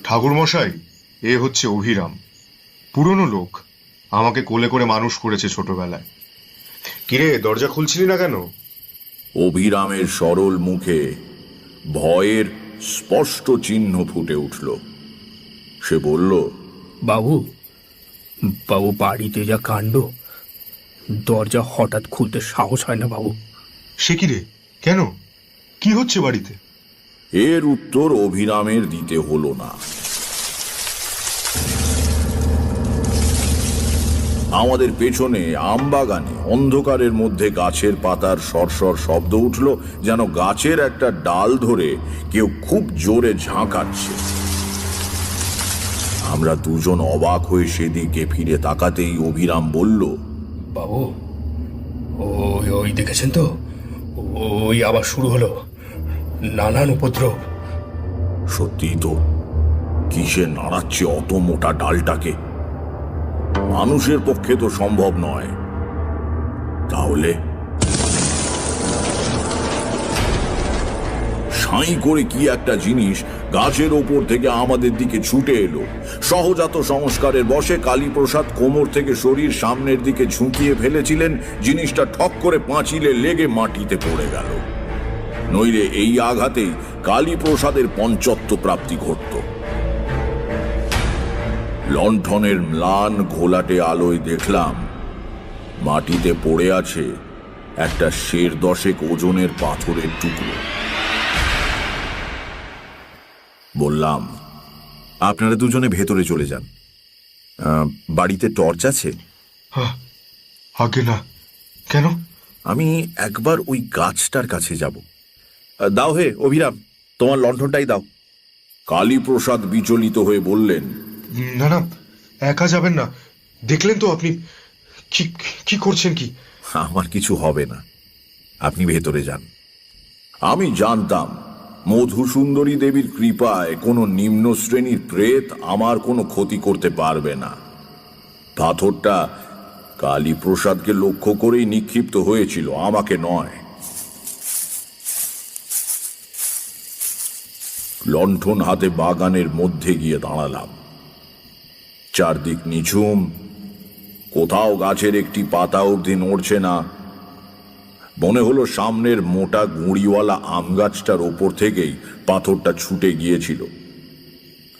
ঠাকুরমশাই, এ হচ্ছে অভিরাম, পুরনো লোক, আমাকে কোলে করে মানুষ করেছে ছোটবেলায়। কিরে, দরজা খুলছিলি না কেন? অভিরামের সরল মুখে ভয়ের স্পষ্ট চিহ্ন ফুটে উঠল। সে বলল, বাবু, বাবু, বাড়িতে যা কাণ্ড, দরজা হঠাৎ খুলতে সাহস হয় না বাবু। সে কি রে, কেন, কি হচ্ছে বাড়িতে? এর উত্তর অভিরামের দিতে হলো না। আমাদের পেছনে আমবাগানে অন্ধকারের মধ্যে গাছের পাতার সরসর শব্দ উঠল, যেন গাছের একটা ডাল ধরে কেউ খুব জোরে ঝাঁকাচ্ছে। আমরা দুজন অবাক হয়ে সেদিকে ফিরে তাকাতেই অভিরাম বলল, বাবু, ওই ওই দেখেছেন তো, ওই আবার শুরু হলো নানান উপদ্রব। সত্যি তো, কিসে নাড়াচ্ছে অত মোটা ডালটাকে? মানুষের পক্ষে তো সম্ভব নয়। তাহলে সাই করে কি একটা জিনিস গাছের ওপর থেকে আমাদের দিকে ছুটে এলো। সহজাত সংস্কারের বশে কালীপ্রসাদ কোমর থেকে শরীর সামনের দিকে ঝুঁকিয়ে ফেলেছিলেন। জিনিসটা ঠক করে পাঁচিলে লেগে মাটিতে পড়ে গেল। নইলে এই আঘাতেই কালীপ্রসাদের পঞ্চত্ব প্রাপ্তি ঘটত। লণ্ঠনের ম্লান ঘোলাটে আলোয় দেখলাম মাটিতে পড়ে আছে একটা 10 ওজনের পাথরের টুকরো। বললাম, আপনারা দুজনে ভেতরে চলে যান। বাড়িতে টর্চ আছে? আগে না। কেন? আমি একবার ওই গাছটার কাছে যাব। দাও হে অভিরাম, তোমার লণ্ঠনটাই দাও। কালীপ্রসাদ বিচলিত হয়ে বললেন, না না, একা যাবেন না। দেখলেন তো আপনি কি করছেন? কি? আমার কিছু হবে না, আপনি ভেতরে যান। আমি জানতাম মধুসুন্দরী দেবীর কৃপায় কোনো নিম্ন শ্রেণীর প্রেত আমার কোনো ক্ষতি করতে পারবে না। পাথরটা কালীপ্রসাদকে লক্ষ্য করেই নিক্ষিপ্ত হয়েছিল, আমাকে নয়। লণ্ঠন হাতে বাগানের মধ্যে গিয়ে দাঁড়ালাম। চারদিক নিঝুম, কোথাও গাছের একটি পাতা অবধি নড়ছে না। মনে হলো সামনের মোটা গুঁড়িওয়ালা আম গাছটার ওপর থেকেই পাথরটা ছুটে গিয়েছিল।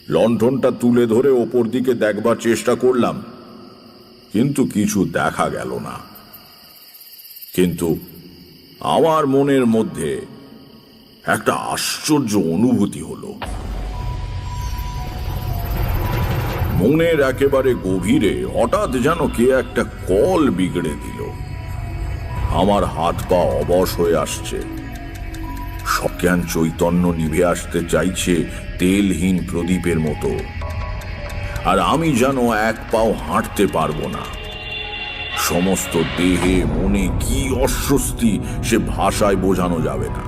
লণ্ঠনটা তুলে ধরে ওপর দিকে দেখবার চেষ্টা করলাম, কিন্তু কিছু দেখা গেল না। কিন্তু আমার মনের মধ্যে একটা আশ্চর্য অনুভূতি হলো। মনের একেবারে গভীরে হঠাৎ যেন কে একটা কল বিগড়ে দিল। আমার হাত পা অবশ হয়ে আসছে। সজ্ঞান চৈতন্য নিভে আসতে চাইছে তেলহীন প্রদীপের মতো। আর আমি যেন এক পাও হাঁটতে পারবো না। সমস্ত দেহে মনে কি অস্বস্তি সে ভাষায় বোঝানো যাবে না।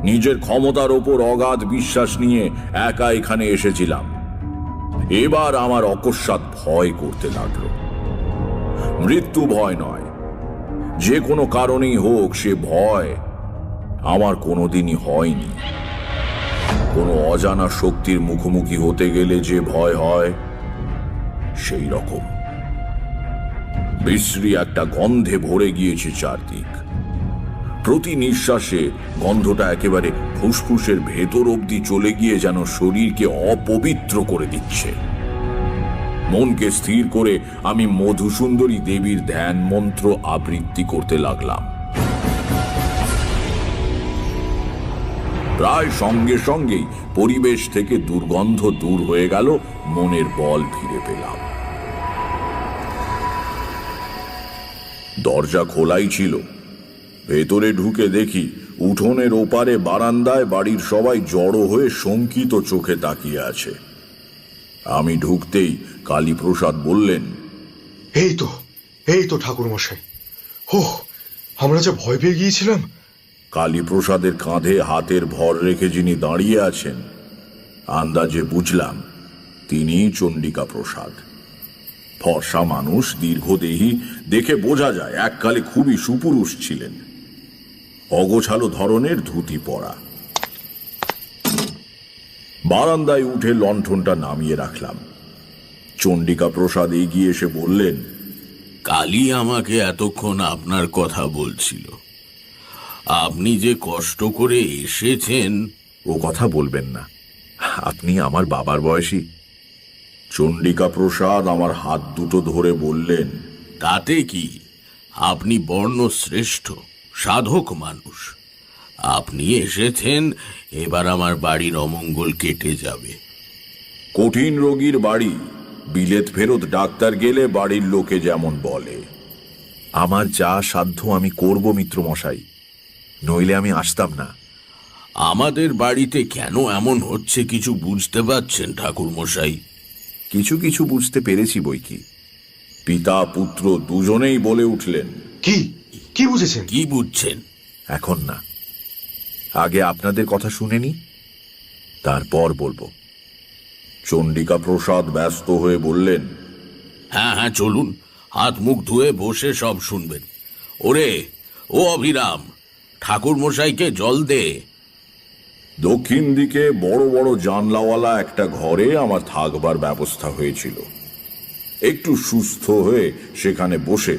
নিজের ক্ষমতার ওপর অগাধ বিশ্বাস নিয়ে একা এখানে এসেছিলাম। এবার আমার অকস্মাৎ ভয় করতে লাগলো। মৃত্যু ভয় নয়, যে কোনো কারণেই হোক সে ভয় আমার কোনোদিনই হয়নি। কোনো অজানা শক্তির মুখোমুখি হতে গেলে যে ভয় হয় সেই রকম। বিশ্রী একটা গন্ধে ভরে গিয়েছে চারদিক। প্রতি নিঃশ্বাসে গন্ধটা একেবারে ফুসফুসের ভেতর অবধি চলে গিয়ে যেন শরীরকে অপবিত্র করে দিচ্ছে। মনকে স্থির করে আমি মধুসুন্দরী দেবীর ধ্যান মন্ত্র আবৃত্তি করতে লাগলাম। প্রায় সঙ্গে সঙ্গেই পরিবেশ থেকে দুর্গন্ধ দূর হয়ে গেল, মনের বল ফিরে পেলাম। দরজা খোলাই ছিল। ভেতরে ঢুকে দেখি উঠোনের ওপারে বারান্দায় বাড়ির সবাই জড়ো হয়ে শঙ্কিত চোখে তাকিয়ে আছে। আমি ঢুকতেই কালীপ্রসাদ বললেন, এই তো ঠাকুর মশাই। আমরা যা ভয় পেয়ে গিয়েছিলাম। কালীপ্রসাদের কাঁধে হাতের ভর রেখে যিনি দাঁড়িয়ে আছেন, আন্দাজে বুঝলাম তিনি চণ্ডিকা প্রসাদ। ফর্সা মানুষ, দীর্ঘদেহী, দেখে বোঝা যায় এককালে খুবই সুপুরুষ ছিলেন। অগোছালো ধরনের ধুতি পরা। বারান্দায় উঠে লণ্ঠনটা নামিয়ে রাখলাম। চণ্ডিকা প্রসাদ এগিয়ে এসে বললেন, কালী আমাকে এতক্ষণ আপনার কথা বলছিল। আপনি যে কষ্ট করে এসেছেন। ও কথা বলবেন না, আপনি আমার বাবার বয়সী। চণ্ডিকা প্রসাদ আমার হাত দুটো ধরে বললেন, তাতে কি, আপনি বর্ণশ্রেষ্ঠ সাধক মানুষ। আপনি এসেছেন, এবার আমার বাড়ির অমঙ্গল কেটে যাবে। কঠিন রোগীর বাড়ি বিলেত ফেরত ডাক্তার গেলে বাড়ির লোকে যেমন বলে। আমার যা সাধ্য আমি করব মিত্র মশাই, নইলে আমি আসতাম না। আমাদের বাড়িতে কেন এমন হচ্ছে কিছু বুঝতে পারছেন ঠাকুর মশাই? কিছু কিছু বুঝতে পেরেছি বই কি। পিতা পুত্র দুজনেই বলে উঠলেন। কি বুঝেছেন? কি বুঝছেন? এখন না, আগে আপনাদের কথা শুনেনি, তারপর বলবো। চণ্ডিকা প্রসাদ ব্যস্ত হয়ে বললেন, হ্যাঁ চলুন, হাত মুখ ধুয়ে বসে সব শুনবেন। ও অভিরাম, ঠাকুর মশাইকে জল দে। দক্ষিণ দিকে বড় বড় জানলাওয়ালা একটা ঘরে আমার থাকবার ব্যবস্থা হয়েছিল। একটু সুস্থ হয়ে সেখানে বসে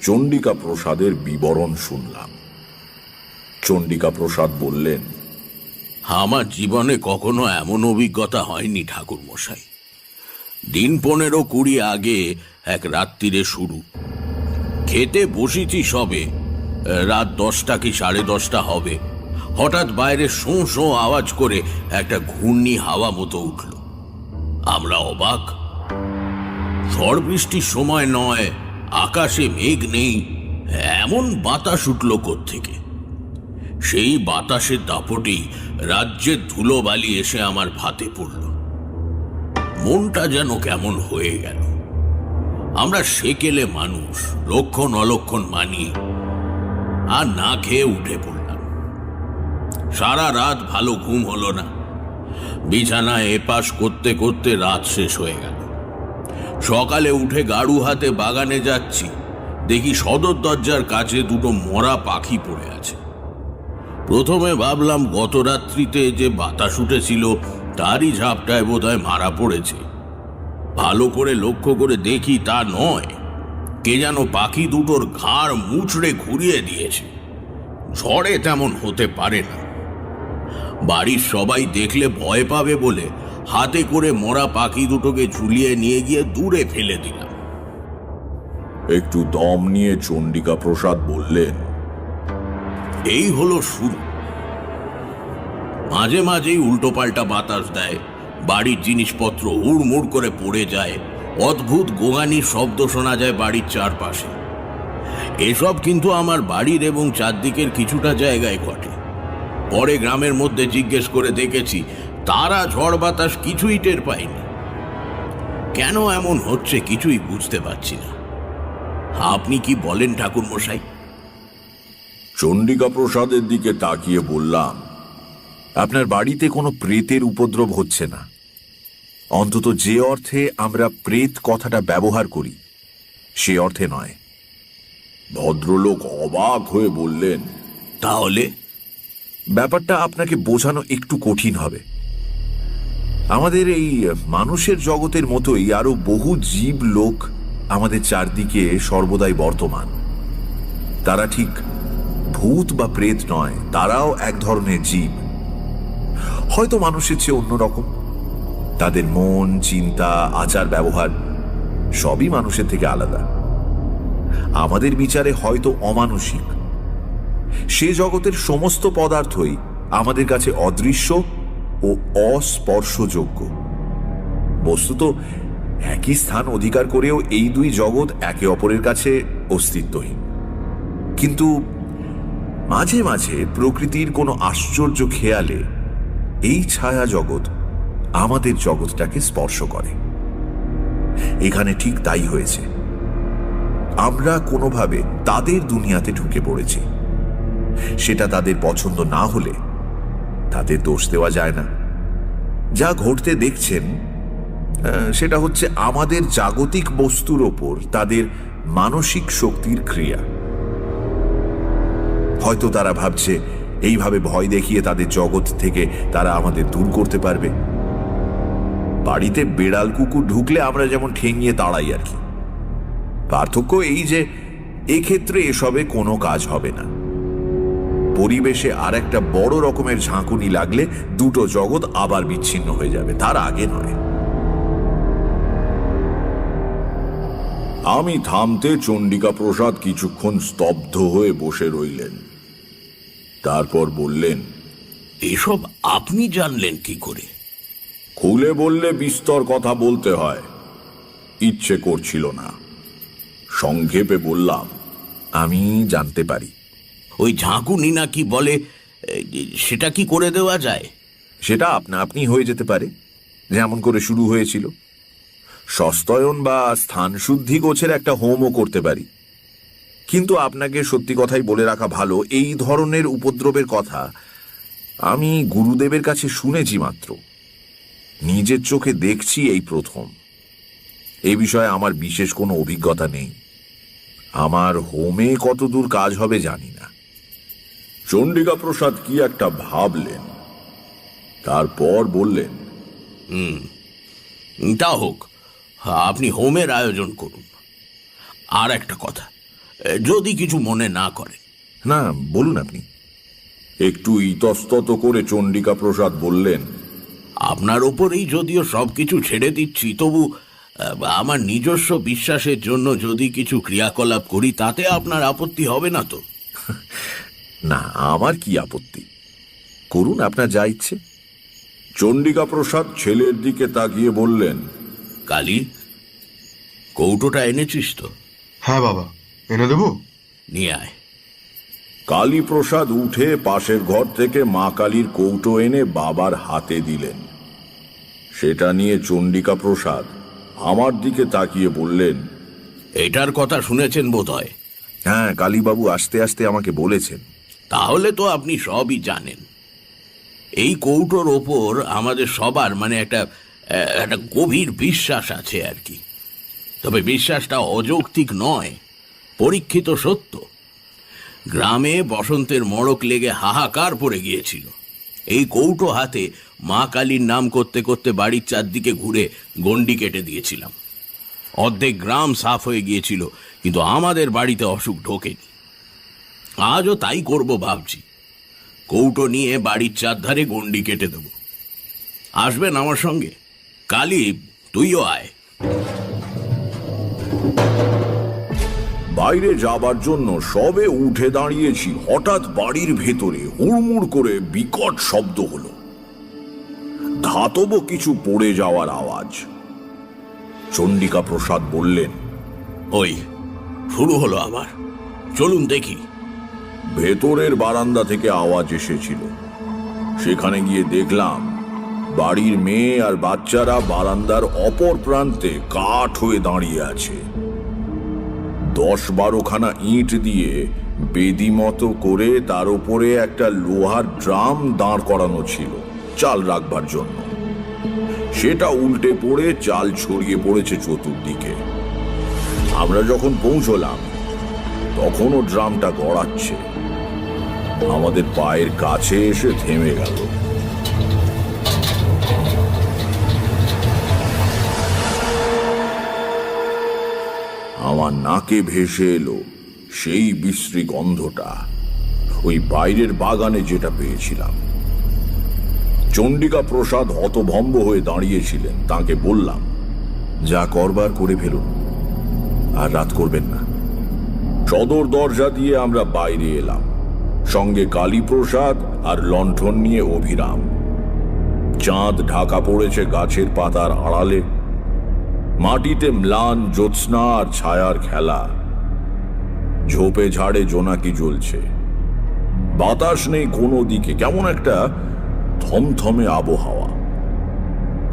চণ্ডিকা প্রসাদের বিবরণ শুনলাম। চণ্ডিকা প্রসাদ বললেন, আমার জীবনে কখনো এমন অভিজ্ঞতা হয়নি ঠাকুর মশাই। দিন 15-20 আগে এক রাত্রিরে শুরু। খেতে বসেছি সবে, রাত 10টা কি 10:30 হবে। হঠাৎ বাইরে শোঁ শোঁ আওয়াজ করে একটা ঘূর্ণি হাওয়া মতো উঠল। আমরা অবাক। ঝড় বৃষ্টির সময় নয়, আকাশে মেঘ নেই, এমন বাতাস উঠল কোত্থেকে। সেই বাতাসের দাপটেই রাজ্যের ধুলোবালি এসে আমার ভাতে পড়ল। মনটা যেন কেমন হয়ে গেল। আমরা সেকেলে মানুষ, লক্ষণ অলক্ষণ মানি, আর না খেয়ে উঠে পড়লাম। সারা রাত ভালো ঘুম হলো না। বিছানায় এপাশ করতে করতে রাত শেষ হয়ে গেল। সকালে উঠে গাড়ু হাতে বাগানে যাচ্ছি, দেখি সদর দরজার কাছে দুটো মরা পাখি পড়ে আছে। প্রথমে ভাবলাম গত রাত্রিতে যে বাতাস উঠেছিল তারই ঝাপটায় বোধহয় মারা পড়েছে। ভালো করে লক্ষ্য করে দেখি তা নয়, কে যেন পাখি দুটোর ঘাড় মুচড়ে ঘুরিয়ে দিয়েছে। ঝড়ে তেমন হতে পারে না। বাড়ির সবাই দেখলে ভয় পাবে বলে হাতে করে মরা পাখি দুটোকে ঝুলিয়ে নিয়ে গিয়ে দূরে ফেলে দিলাম। একটু দম নিয়ে চণ্ডিকা প্রসাদ বললেন, এই হলো শুরু। মাঝে মাঝেই উল্টোপাল্টা বাতাস দেয়, বাড়ির জিনিসপত্র হুড়মুড় করে পড়ে যায়, অদ্ভুত গোঙানির শব্দ শোনা যায় বাড়ির চারপাশে। এসব কিন্তু আমার বাড়ির এবং চারদিকের কিছুটা জায়গায় ঘটে। পরে গ্রামের মধ্যে জিজ্ঞেস করে দেখেছি, তারা ঝড় বাতাস কিছুই টের পায়নি। কেন এমন হচ্ছে কিছুই বুঝতে পারছি না। আপনি কি বলেন ঠাকুর মশাই? চণ্ডিকা প্রসাদের দিকে তাকিয়ে বললাম, আপনার বাড়িতে কোনো প্রেতের উপদ্রব হচ্ছে না, অন্তত যে অর্থে আমরা প্রেত কথাটা ব্যবহার করি সে অর্থে নয়। ভদ্রলোক অবাক হয়ে বললেন, তাহলে? ব্যাপারটা আপনাকে বোঝানো একটু কঠিন হবে। আমাদের এই মানুষের জগতের মতোই আরো বহু জীব লোক আমাদের চারদিকে সর্বদাই বর্তমান। তারা ঠিক ভূত বা প্রেত নয়, তারাও এক ধরনের জীব, হয়তো মানুষের চেয়ে অন্যরকম। তাদের মন, চিন্তা, আচার ব্যবহার সবই মানুষের থেকে আলাদা। আমাদের বিচারে হয়তো অমানুষিক। সে জগতের সমস্ত পদার্থই আমাদের কাছে অদৃশ্য ও অস্পর্শযোগ্য। বস্তুত একই স্থান অধিকার করেও এই দুই জগৎ একে অপরের কাছে অস্তিত্বহীন। কিন্তু মাঝে মাঝে প্রকৃতির কোনো আশ্চর্য খেয়ালে এই ছায়া জগৎ আমাদের জগৎটাকে স্পর্শ করে। এখানে ঠিক তাই হয়েছে। আমরা কোনোভাবে তাদের দুনিয়াতে ঢুকে পড়েছি। সেটা তাদের পছন্দ না হলে তাদের দোষ দেওয়া যায় না। যা ঘটতে দেখছেন সেটা হচ্ছে আমাদের জাগতিক বস্তুর ওপর তাদের মানসিক শক্তির ক্রিয়া। হয়তো তারা ভাবছে এইভাবে ভয় দেখিয়ে তাদের জগৎ থেকে তারা আমাদের দূর করতে পারবে। বাড়িতে বেড়াল কুকুর ঢুকলে আমরা যেমন ঠেঙিয়ে তাড়াই আর কি। পার্থক্য এই যে এক্ষেত্রে এসবে কোনো কাজ হবে না। পরিবেশে আর একটা বড় রকমের ঝাঁকুনি লাগলে দুটো জগৎ আবার বিচ্ছিন্ন হয়ে যাবে, তার আগে নয়। আমি থামতে চণ্ডিকা প্রসাদ কিছুক্ষণ স্তব্ধ হয়ে বসে রইলেন। তারপর বললেন, এসব আপনি জানলেন কি করে? খুলে বললে বিস্তর কথা বলতে হয়, ইচ্ছে করছিল না। সংক্ষেপে বললাম, আমি জানতে পারি। ওই ঝাঁকুনি না কি বলে, সেটা কি করে দেওয়া যায়? সেটা আপনা আপনি হয়ে যেতে পারে, যেমন করে শুরু হয়েছিল। সস্তয়ন বা স্থান শুদ্ধি গোছের একটা হোমও করতে পারি। কিন্তু আপনাকে সত্যি কথাই বলে রাখা ভালো, এই ধরনের উপদ্রবের কথা আমি গুরুদেবের কাছে শুনেছি মাত্র, নিজের চোখে দেখছি এই প্রথম। এই বিষয়ে আমার বিশেষ কোনো অভিজ্ঞতা নেই। আমার হোমে কতদূর কাজ হবে জানি না। চণ্ডিকা প্রসাদ কি একটা ভাবলেন, তারপর বললেন, তা হোক, আপনি হোমের আয়োজন করুন। আর একটা কথা, যদি কিছু মনে না করেন। না, বলুন আপনি। একটু ইতস্তত করে চণ্ডিকা প্রসাদ বললেন, আপনার ওপরেই যদিও সবকিছু ছেড়ে দিচ্ছি, তবু আমার নিজস্ব বিশ্বাসের জন্য যদি কিছু ক্রিয়াকলাপ করি, তাতে আপনার আপত্তি হবে না তো? না, আমার কি আপত্তি, করুন আপনার যা ইচ্ছে। চণ্ডিকা প্রসাদ ছেলের দিকে তাকিয়ে বললেন, কালী, কৌটোটা এনেছিস তো? হ্যাঁ বাবা, এনে দেবো? নিয়ে আয়। কালী প্রসাদ উঠে পাশের ঘর থেকে মা কালীর কৌটো এনে বাবার হাতে দিলেন। সেটা নিয়ে চণ্ডিকা প্রসাদ আমার দিকে তাকিয়ে বললেন, এটার কথা শুনেছেন বোধহয়? হ্যাঁ, কালীবাবু আসতে আসতে আমাকে বলেছেন। তাহলে তো আপনি সবই জানেন। এই কৌটোর ওপর আমাদের সবার একটা গভীর বিশ্বাস আছে আর কি। তবে বিশ্বাসটা অযৌক্তিক নয়, পরীক্ষিত সত্য। গ্রামে বসন্তের মড়ক লেগে হাহাকার পড়ে গিয়েছিল। এই কৌটো হাতে মা কালীর নাম করতে করতে বাড়ির চারদিকে ঘুরে গণ্ডি কেটে দিয়েছিলাম। অর্ধেক গ্রাম সাফ হয়ে গিয়েছিল, কিন্তু আমাদের বাড়িতে অসুখ ঢোকেনি। আজও তাই করব ভাবছি। কৌটো নিয়ে বাড়ির চারধারে গণ্ডি কেটে দেব। আসবেন আমার সঙ্গে? কালী, তুইও আয়। বাইরে যাবার জন্য সবে উঠে দাঁড়িয়েছি, হঠাৎ বাড়ির ভেতরে হুড়মুড় করে বিকট শব্দ হলো। ধাতব কিছু পড়ে যাওয়ার আওয়াজ। চণ্ডিকা প্রসাদ বললেন, ওই শুরু হলো আবার, চলুন দেখি। ভেতরের বারান্দা থেকে আওয়াজ এসেছিল। সেখানে গিয়ে দেখলাম বাড়ির মেয়ে আর বাচ্চারা বারান্দার অপর প্রান্তে কাঠ হয়ে দাঁড়িয়ে আছে। 10-12খানা ইট দিয়ে বেদি মতো করে তার উপরে একটা লোহার ড্রাম দাঁড় করানো ছিল চাল রাখবার জন্য। সেটা উল্টে পড়ে চাল ছড়িয়ে পড়েছে চতুর্দিকে। আমরা যখন পৌঁছলাম তখনও ড্রামটা গড়াচ্ছে। আমাদের পায়ের কাছে এসে থেমে গেল। আমার নাকে ভেসে এলো সেই বিশ্রী গন্ধটা, ওই বাইরের বাগানে যেটা পেয়েছিলাম। চণ্ডিকা প্রসাদ হতভম্ব হয়ে দাঁড়িয়েছিলেন। তাকে বললাম, যা করবার করে ফেলুন, আর রাত করবেন না। সদর দরজা দিয়ে আমরা বাইরে এলাম, সঙ্গে কালীপ্রসাদ আর লণ্ঠন নিয়ে অভিরাম। চাঁদ ঢাকা পড়েছে গাছের পাতার আড়ালে। মাটিতে ম্লান জ্যোৎস্না আর ছায়ার খেলা। ঝোপে ঝাড়ে জোনাকি জ্বলছে, বাতাস নেই কোনো দিকে, কেমন একটা থমথমে আবহাওয়া।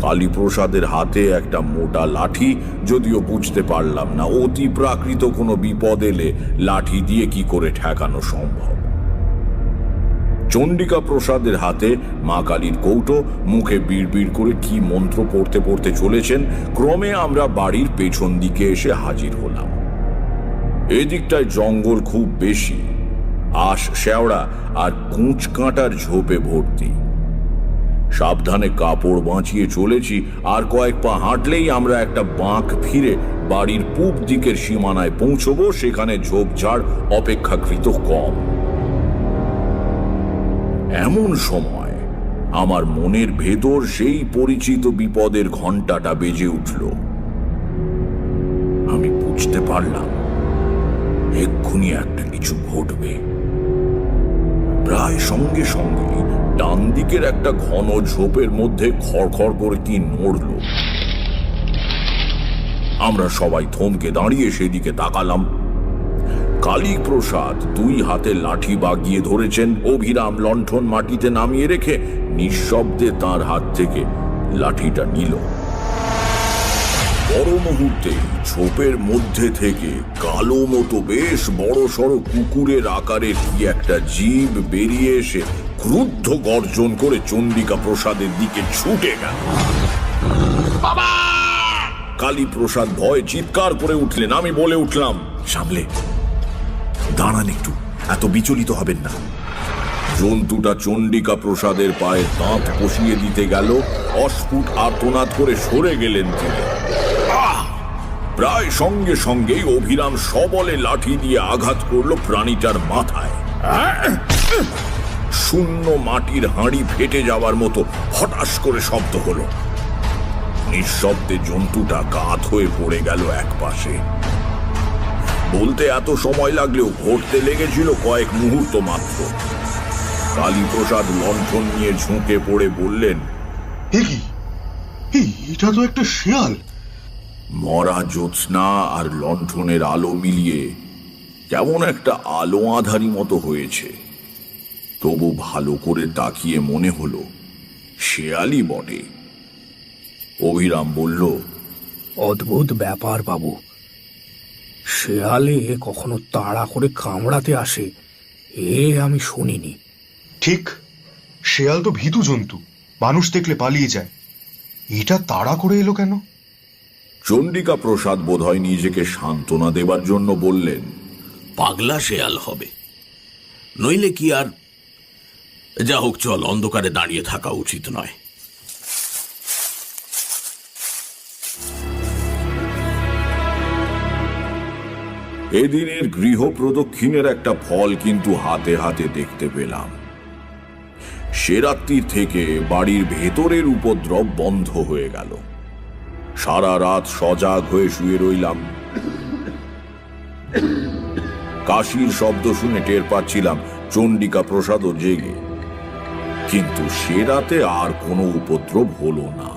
কালীপ্রসাদের হাতে একটা মোটা লাঠি, যদিও বুঝতে পারলাম না অতি প্রাকৃত কোনো বিপদ এলে লাঠি দিয়ে কি করে ঠেকানো সম্ভব। চণ্ডিকা প্রসাদের হাতে মা কালীর কৌটো, মুখে বিড়বিড় করে কি মন্ত্র পড়তে পড়তে চলেছেন। ক্রমে আমরা বাড়ির পেছন দিকে এসে হাজির হলাম। এদিকটায় জঙ্গল খুব বেশি, আশ শেওড়া আর কুঁচ কাঁটার ঝোপে ভর্তি। সাবধানে কাপড় বাঁচিয়ে চলেছি, আর কয়েক পা হাঁটলেই আমরা একটা বাঁক ফিরে বাড়ির পূব দিকের সীমানায় পৌঁছবো। সেখানে ঝোপঝাড় অপেক্ষাকৃত কম। এমন সময় আমার মনের ভেতর সেই পরিচিত বিপদের ঘণ্টাটা বেজে উঠল। আমি বুঝতে পারলাম এক্ষুনি একটা কিছু ঘটবে। প্রায় সঙ্গে সঙ্গে ডান দিকের একটা ঘন ঝোপের মধ্যে খড়খড় করে কি নড়ল। আমরা সবাই থমকে দাঁড়িয়ে সেদিকে তাকালাম। কালীপ্রসাদ দুই হাতে লাঠি বাগিয়ে ধরেছেন। অভিরাম লণ্ঠন মাটিতে নামিয়ে রেখে নিঃশব্দে তার হাত থেকে লাঠিটা নিল। পর মুহূর্তে ঝোপের মধ্যে থেকে কালো মতো বেশ বড় সড়ো কুকুরের আকারের কি একটা জীব বেরিয়ে এসে ক্রুদ্ধ গর্জন করে চণ্ডিকা প্রসাদের দিকে ছুটে গেল। কালীপ্রসাদ ভয়ে চিৎকার করে উঠলেন। আমি বলে উঠলাম, সামলে দাঁড়ান, একটু এত বিচলিত হবেন না। জন্তুটা চণ্ডিকা প্রসাদের পায়ে দাঁত কষিয়ে দিতে গেল। অস্ফুট আর্তনাদ করে সরে গেলেন তিনি। প্রায় সঙ্গে সঙ্গেই অভিরাম সবলে লাঠি দিয়ে আঘাত করলো প্রাণীটার মাথায়। শূন্য মাটির হাঁড়ি ফেটে যাওয়ার মতো হঠাৎ করে শব্দ হলো। নিঃশব্দে জন্তুটা কাত হয়ে পড়ে গেল একপাশে। বলতে এত সময় লাগলেও ঘটতে লেগেছিল কয়েক মুহূর্ত মাত্র। কালীপ্রসাদ লণ্ঠন নিয়ে ঝুঁকে পড়ে বললেন, এটা তো একটা শেয়াল। মরা জ্যোৎস্না আর লণ্ঠনের আলো মিলিয়ে কেমন একটা আলো আঁধারি মতো হয়েছে। তবু ভালো করে তাকিয়ে মনে হলো শেয়ালই বটে। অভিরাম বলল, অদ্ভুত ব্যাপার বাবু, শেয়ালে কখনো তাড়া করে কামড়াতে আসে এ আমি শুনিনি। ঠিক, শেয়াল তো ভীতু জন্তু, মানুষ দেখলে পালিয়ে যায়। এটা তাড়া করে এলো কেন? চণ্ডিকা প্রসাদ বোধহয় নিজেকে সান্ত্বনা দেবার জন্য বললেন, পাগলা শেয়াল হবে, নইলে কি আর। যা হোক, চল, অন্ধকারে দাঁড়িয়ে থাকা উচিত নয়। এদিনের গৃহ প্রদক্ষিণের একটা ফল কিন্তু হাতে হাতে দেখতে পেলাম। সে রাত্রির থেকে বাড়ির ভেতরের উপদ্রব বন্ধ হয়ে গেল। সারা রাত সজাগ হয়ে শুয়ে রইলাম। কাশির শব্দ শুনে টের পাচ্ছিলাম চণ্ডিকা প্রসাদও জেগে, কিন্তু সে রাতে আর কোনো উপদ্রব হলো না।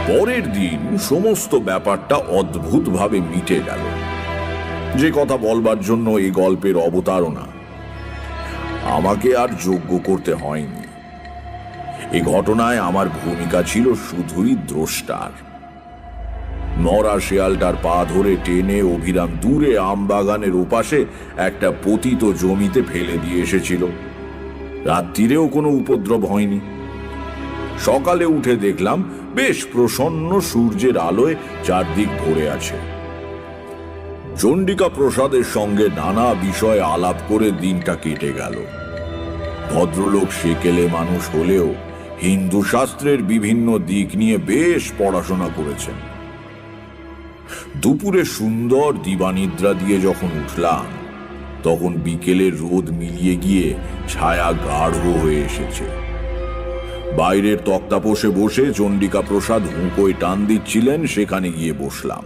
পরের দিন সমস্ত ব্যাপারটা অদ্ভুতভাবে মিটে গেল। যে কথা বলবার জন্য এই গল্পের অবতারণা, আমাকে আর যোগ্য করতে হয়নি। এই ঘটনায় আমার ভূমিকা ছিল শুধুই দ্রষ্টার। মরা শেয়ালটার পা ধরে টেনে অভিরাম দূরে আমবাগানের ওপাশে একটা পতিত জমিতে ফেলে দিয়ে এসেছিল। রাত্রিরেও কোনো উপদ্রব হয়নি। সকালে উঠে দেখলাম বেশ প্রসন্ন সূর্যের আলোয় চারদিক ভরে আছে। চণ্ডিকা প্রসাদের সঙ্গে নানা বিষয়ে আলাপ করে দিনটা কেটে গেল। ভদ্রলোক সেকেলে মানুষ হলেও হিন্দু শাস্ত্রের বিভিন্ন দিক নিয়ে বেশ পড়াশোনা করেছেন। দুপুরে সুন্দর দিবানিদ্রা দিয়ে যখন উঠলাম, তখন বিকেলের রোদ মিলিয়ে গিয়ে ছায়া গাঢ় হয়ে এসেছে। বাইরের তক্তাপোষে বসে চণ্ডিকা প্রসাদ হুঁকোয় টান দিচ্ছিলেন, সেখানে গিয়ে বসলাম।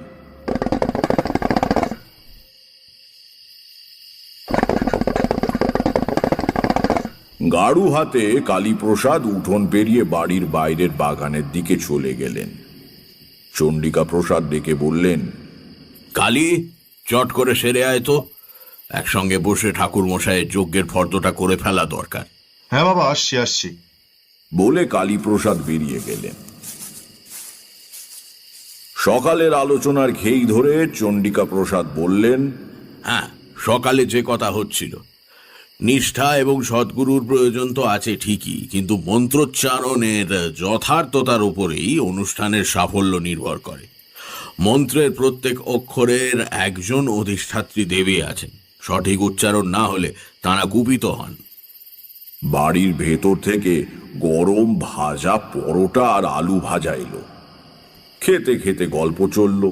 গাড়ু হাতে কালীপ্রসাদ উঠোন পেরিয়ে বাড়ির বাইরের বাগানের দিকে চলে গেলেন। চণ্ডিকা প্রসাদ ডেকে বললেন, কালী, চট করে সেরে আয় তো। একসঙ্গে বসে ঠাকুর মশাইয়ের যজ্ঞের ফর্দটা করে ফেলা দরকার। হ্যাঁ বাবা, আসছি আসছি। বলে কালীপ্রসাদ বেরিয়ে গেলেন। সকালের আলোচনার ঘেই ধরে চণ্ডিকা প্রসাদ বললেন, হ্যাঁ, সকালে যে কথা হচ্ছিল, নিষ্ঠা এবং সদ্গুরুর প্রয়োজন তো আছে ঠিকই, কিন্তু মন্ত্রোচ্চারণের যথার্থতার উপরেই অনুষ্ঠানের সাফল্য নির্ভর করে। মন্ত্রের প্রত্যেক অক্ষরের একজন অধিষ্ঠাত্রী দেবী আছেন। সঠিক উচ্চারণ না হলে তাঁরা কুপিত হন। বাড়ির ভেতর থেকে গরম ভাজা পরোটা আর আলু ভাজা এলো। খেতে খেতে গল্প চলল।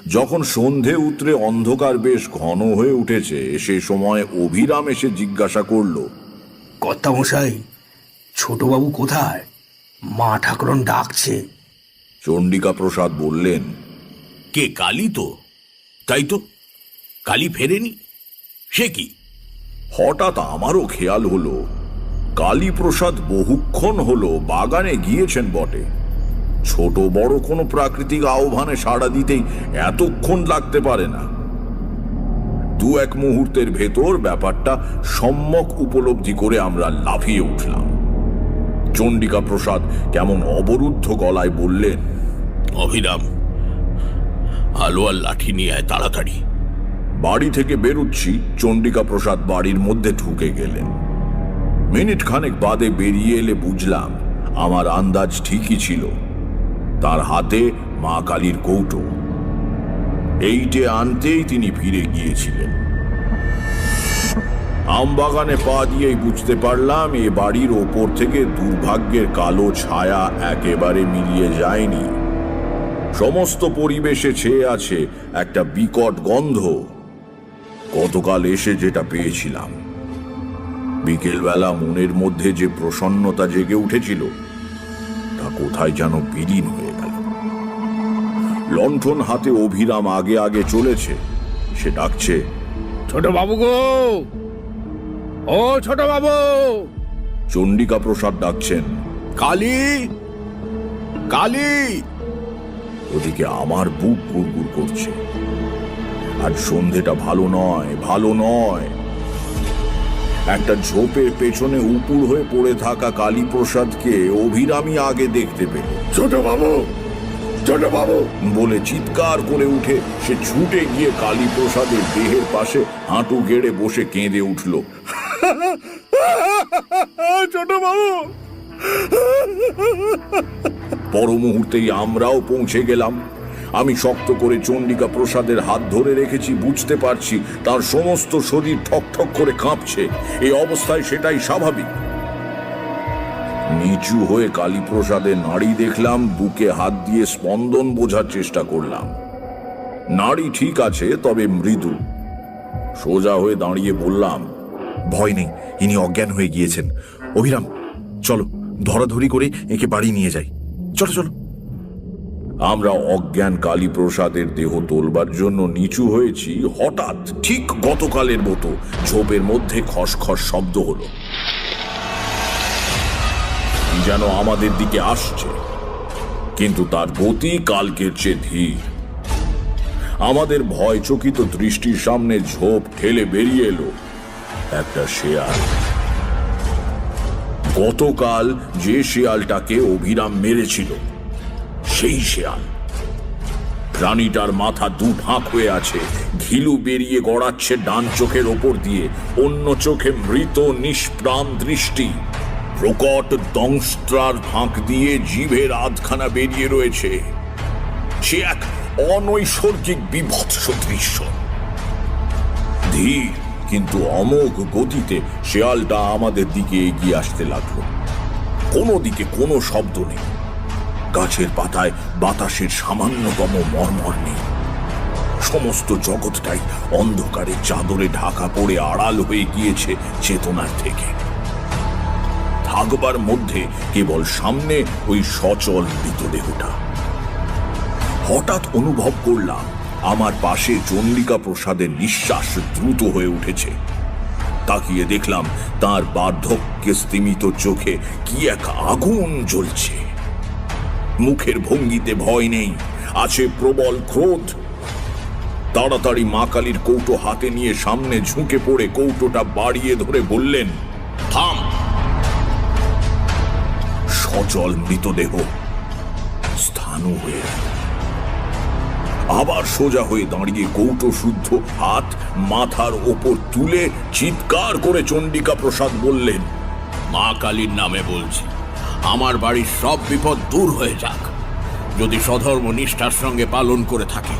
যখন সন্ধে উতরে অন্ধকার বেশ ঘন হয়ে উঠেছে, সে সময় অভিরাম এসে জিজ্ঞাসা করল, কর্তামশাই, ছোটবাবু কোথায়? মা ঠাকুরন ডাকছে। চণ্ডিকা প্রসাদ বললেন, কে? কালী তো। তাই তো, কালী ফেরেনি? সে কি? হঠাৎ আমারও খেয়াল হলো কালীপ্রসাদ বহুক্ষণ হলো বাগানে গিয়েছেন বটে। ছোট বড় কোনো প্রাকৃতিক আহ্বানে সাড়া দিতেই এতক্ষণ লাগতে পারে না। দু এক মুহূর্তের ভেতর ব্যাপারটা সম্যক উপলব্ধি করে আমরা লাফিয়ে উঠলাম। চণ্ডিকা প্রসাদ কেমন অবরুদ্ধ গলায় বললেন, অভিরাম, আলো আর লাঠি নিয়ে আয় তাড়াতাড়ি। বাড়ি থেকে বেরুচ্ছি, চণ্ডিকা প্রসাদ বাড়ির মধ্যে ঢুকে গেলেন। মিনিট খানেক বাদে বেরিয়ে এলে বুঝলাম আমার আন্দাজ ঠিকই ছিল। তার হাতে মা কালীর কৌটো। এইটে আনতেই তিনি ফিরে গিয়েছিলেন। আমবাগানে পা দিয়েই বুঝতে পারলাম এ বাড়ির ওপর থেকে দুর্ভাগ্যের কালো ছায়া একেবারে মিলিয়ে যায়নি। সমস্ত পরিবেশে ছেয়ে আছে একটা বিকট গন্ধ। গতকাল এসে যেটা পেয়েছিলাম, বিকেলবেলা মনের মধ্যে যে প্রসন্নতা জেগে উঠেছিল, তা কোথায় যেন বিলীন হয়ে গেল। লণ্ঠন হাতে অভিরাম আগে আগে চলেছে। সে ডাকছে, ছোট বাবু গো, ও ছোট বাবু। চণ্ডিকা প্রসাদ ডাকছেন, কালী, কালী। ওদিকে আমার বুক গুড়গুড় করছে। আজ সন্ধেটা ভালো নয়, ভালো নয়। একটা ঝোপের পেছনে উপুড় হয়ে পড়ে থাকা কালীপ্রসাদকে অভিরামী আগে দেখতে পেল। ছোট বাবু, ছোট বাবু বলে চিৎকার করে উঠে সে ছুটে গিয়ে কালীপ্রসাদের দেহের পাশে হাঁটু গেড়ে বসে কেঁদে উঠল। ছোট বাবু। পর মুহূর্তেই আমরাও পৌঁছে গেলাম। আমি শক্ত করে চণ্ডিকা প্রসাদের হাত ধরে রেখেছি। বুঝতে পারছি তার সমস্ত শরীর ঠক ঠক করে কাঁপছে। এই অবস্থায় সেটাই স্বাভাবিক। নিচু হয়ে কালীপ্রসাদের নাড়ি দেখলাম, বুকে হাত দিয়ে স্পন্দন বোঝার চেষ্টা করলাম। নাড়ি ঠিক আছে, তবে মৃদু। সোজা হয়ে দাঁড়িয়ে বললাম, ভয় নেই, ইনি অজ্ঞান হয়ে গিয়েছেন। অভিরাম, চলো ধরাধরি করে একে বাড়ি নিয়ে যাই। চলো চলো। আমরা অজ্ঞান কালীপ্রসাদের দেহ তোলবার জন্য নিচু হয়েছি। হঠাৎ ঠিক গতকালের মতো ঝোপের মধ্যে খসখস শব্দ হলো। যেন আমাদের দিকে আসছে, কিন্তু তার গতি কালকের চেয়ে ধীর। আমাদের ভয়চকিত দৃষ্টির সামনে ঝোপ ঠেলে বেরিয়ে এলো একটা শেয়াল। গতকাল যে শেয়ালটাকে অভিরাম মেরেছিল, সেই শেয়াল। প্রাণীটার মাথা দু ফাঁক হয়ে আছে, ঘিলু বেরিয়ে গড়াচ্ছে ডান চোখের ওপর দিয়ে, অন্য চোখে মৃত নিষ্প্রাণ দৃষ্টি। প্রকট দংস্ত্রার ফাঁক দিয়ে জিভের আধখানা বেরিয়ে রয়েছে। সে এক অনৈসর্গিক বিভৎস দৃশ্য। ধীর কিন্তু অমোঘ গতিতে শেয়ালটা আমাদের দিকে এগিয়ে আসতে লাগলো। কোনো দিকে কোনো শব্দ নেই। গাছের পাতায় বাতাসের সামান্যতম মর্মর নেই। সমস্ত জগৎটাই অন্ধকারে চাদরে ঢাকা পড়ে আড়াল হয়ে গিয়েছে চেতনার থেকে। থাকবার মধ্যে কেবল সামনে ওই সচল মৃতদেহটা। হঠাৎ অনুভব করলাম আমার পাশে চণ্ডিকা প্রসাদের নিঃশ্বাস দ্রুত হয়ে উঠেছে। তাকিয়ে দেখলাম তার বার্ধক্যে স্তিমিত চোখে কি এক আগুন জ্বলছে। মুখের ভঙ্গিতে ভয় নেই, আছে প্রবল ক্রোধ। তাড়াতাড়ি মা কালীর কৌটো হাতে নিয়ে সামনে ঝুঁকে পড়ে কৌটোটা বাড়িয়ে ধরে বললেন, থাম। সচল মৃতদেহ স্থানু হয়ে গেল। আবার সোজা হয়ে দাঁড়িয়ে কৌটো শুদ্ধ হাত মাথার ওপর তুলে চিৎকার করে চণ্ডিকা প্রসাদ বললেন, মা কালীর নামে বলছি, আমার বাড়ির সব বিপদ দূর হয়ে যাক। যদি সধর্ম নিষ্ঠার সঙ্গে পালন করে থাকি,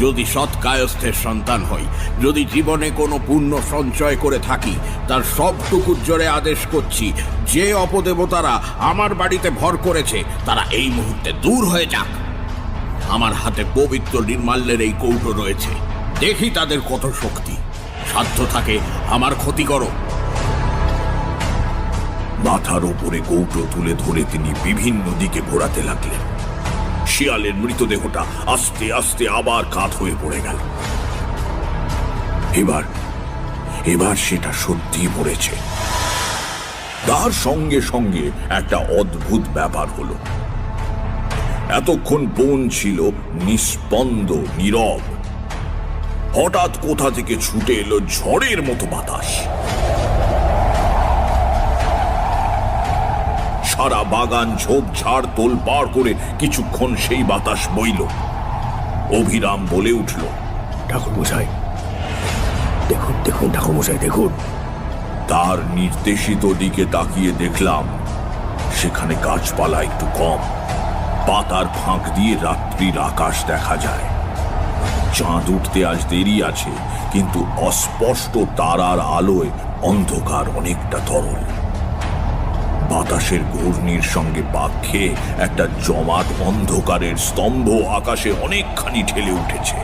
যদি সৎ কায়স্থের সন্তান হই, যদি জীবনে কোনো পুণ্য সঞ্চয় করে থাকি, তার সবটুকুর জোরে আদেশ করছি, যে অপদেবতারা আমার বাড়িতে ভর করেছে তারা এই মুহূর্তে দূর হয়ে যাক। আমার হাতে পবিত্র নির্মাল্যের এই কৌটো রয়েছে, দেখি তাদের কত শক্তি। সাধ্য থাকে আমার ক্ষতি করো। মাথার ওপরে কৌটো তুলে ধরে তিনি বিভিন্ন দিকে ঘোরাতে লাগলেন। শিয়ালের মৃতদেহটা আস্তে আস্তে আবার কাত হয়ে পড়ে গেল। এবার সেটা সত্যি পড়েছে। তার সঙ্গে সঙ্গে একটা অদ্ভুত ব্যাপার হলো। এতক্ষণ বন ছিল নিস্পন্দ, নীরব। হঠাৎ কোথা থেকে ছুটে এলো ঝড়ের মতো বাতাস। সারা বাগান ঝোপঝাড় তোলপাড় করে কিছুক্ষণ সেই বাতাস বইল। অভিরাম বলে উঠল, ঠাকুরমশাই দেখুন, দেখুন ঠাকুরমশাই দেখুন। তার নির্দেশিত দিকে তাকিয়ে দেখলাম সেখানে গাছপালা একটু কম, পাতার ফাঁক দিয়ে রাত্রির আকাশ দেখা যায়। চাঁদ উঠতে আজ দেরি আছে, কিন্তু অস্পষ্ট তারার আলোয় অন্ধকার অনেকটা তরল। বাতাসের ঘূর্ণির সঙ্গে পাক খেয়ে একটা জমাট অন্ধকারের স্তম্ভ আকাশে অনেকখানি ঠেলে উঠেছে।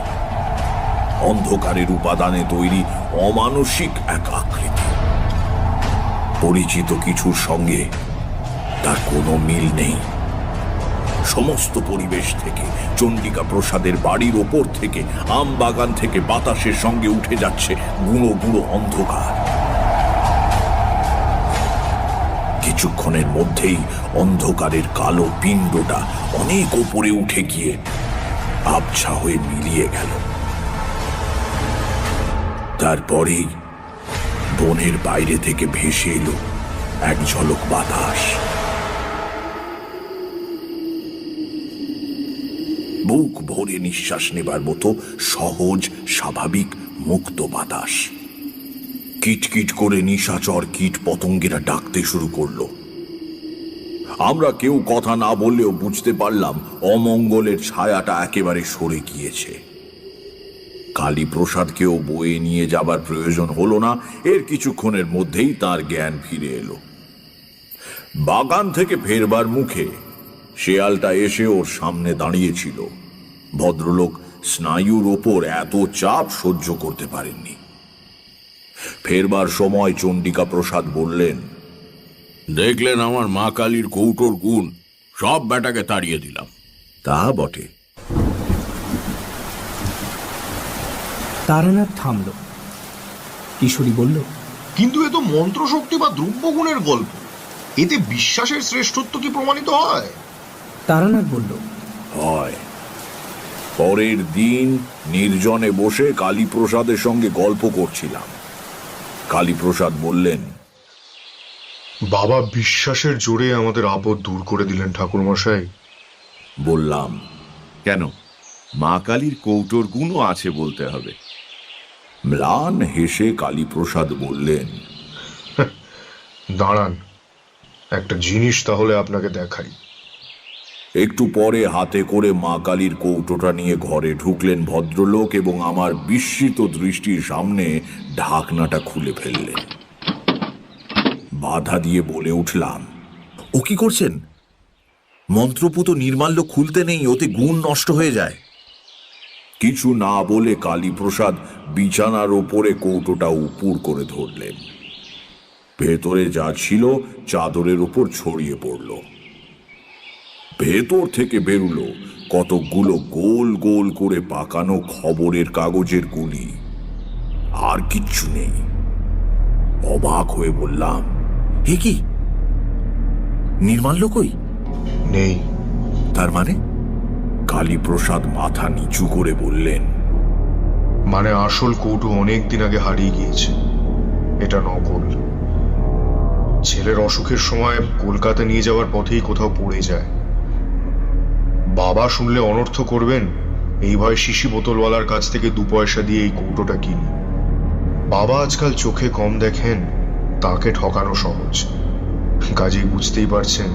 অন্ধকারের উপাদানে তৈরি অমানসিক এক আকৃতি। পরিচিত কিছুর সঙ্গে তার কোনো মিল নেই। সমস্ত পরিবেশ থেকে, চণ্ডিকা প্রসাদের বাড়ির ওপর থেকে, আম বাগান থেকে বাতাসের সঙ্গে উঠে যাচ্ছে গুঁড়ো গুঁড়ো অন্ধকার। কিছুক্ষণের মধ্যেই অন্ধকারের কালো পিণ্ডটা অনেক ওপরে উঠে গিয়ে আবছা হয়ে মিলিয়ে গেল। তারপরেই বনের বাইরে থেকে ভেসে এলো এক ঝলক বাতাস। বুক ভরে নিঃশ্বাস নেবার মতো সহজ, স্বাভাবিক, মুক্ত বাতাস। কিটকিট করে নিশাচর কীট পতঙ্গেরা ডাকতে শুরু করলো। আমরা কেউ কথা না বললেও বুঝতে পারলাম অমঙ্গলের ছায়াটা একেবারে সরে গিয়েছে। কালীপ্রসাদকেও বয়ে নিয়ে যাবার প্রয়োজন হলো না। এর কিছুক্ষণের মধ্যেই তার জ্ঞান ফিরে এলো। বাগান থেকে ফেরবার মুখে শেয়ালটা এসে ওর সামনে দাঁড়িয়েছিল। ভদ্রলোক স্নায়ুর ওপর এত চাপ সহ্য করতে পারেননি। ফেরবার সময় চণ্ডিকা প্রসাদ বললেন, দেখলেন আমার মা কালীর কৌটোর গুণ, সব বেটাকে তাড়িয়ে দিলাম। তা বটে। তারানাথ থামল। কিশোরী বলল, কিন্তু এ তো মন্ত্রশক্তি বা দ্রব্যগুণের গল্প। এতে বিশ্বাসের শ্রেষ্ঠত্ব কি প্রমাণিত হয়? তারানাথ বলল, হয়। পরের দিন নির্জনে বসে কালীপ্রসাদের সঙ্গে গল্প করছিলাম। কালীপ্রসাদ বললেন, বাবা বিশ্বাসের জোরে আমাদের আপদ দূর করে দিলেন ঠাকুরমশাই। বললাম, কেন, মা কালীর কৌটোর গুণও আছে বলতে হবে। ম্লান হেসে কালীপ্রসাদ বললেন, দাঁড়ান, একটা জিনিস তাহলে আপনাকে দেখাই। একটু পরে হাতে করে মা কালীর কৌটোটা নিয়ে ঘরে ঢুকলেন ভদ্রলোক এবং আমার বিস্মিত দৃষ্টির সামনে ঢাকনাটা খুলে ফেললেন। বাধা দিয়ে বলে উঠলাম, ও কি করছেন? মন্ত্রপুত নির্মাল্য খুলতে নেই, ওতে গুণ নষ্ট হয়ে যায়। কিছু না বলে কালীপ্রসাদ বিছানার ওপরে কৌটোটা উপুর করে ধরলেন। ভেতরে যা ছিল চাদরের উপর ছড়িয়ে পড়ল। ভেতর থেকে বেরুলো কতকগুলো গোল গোল করে পাকানো খবরের কাগজের গুলি। আর কিচ্ছু নেই। অবাক হয়ে বললাম, এ কি, নির্মাল্য কই? নেই। তার মানে? কালীপ্রসাদ মাথা নিচু করে বললেন, মানে আসল কৌটো অনেক দিন আগে হারিয়ে গিয়েছে, এটা নকল। ছেলের অসুখের সময় কলকাতা নিয়ে যাওয়ার পথেই কোথাও পড়ে যায়। বাবা শুনলে অনর্থ করবেন, এই ভয় শিশি বোতলওয়ালার কাছ থেকে 2 পয়সা দিয়ে এই কৌটোটা কিনি। বাবা আজকাল চোখে কম দেখেন, তাকে ঠকানো সহজ। কাজেই বুঝতেই পারছেন,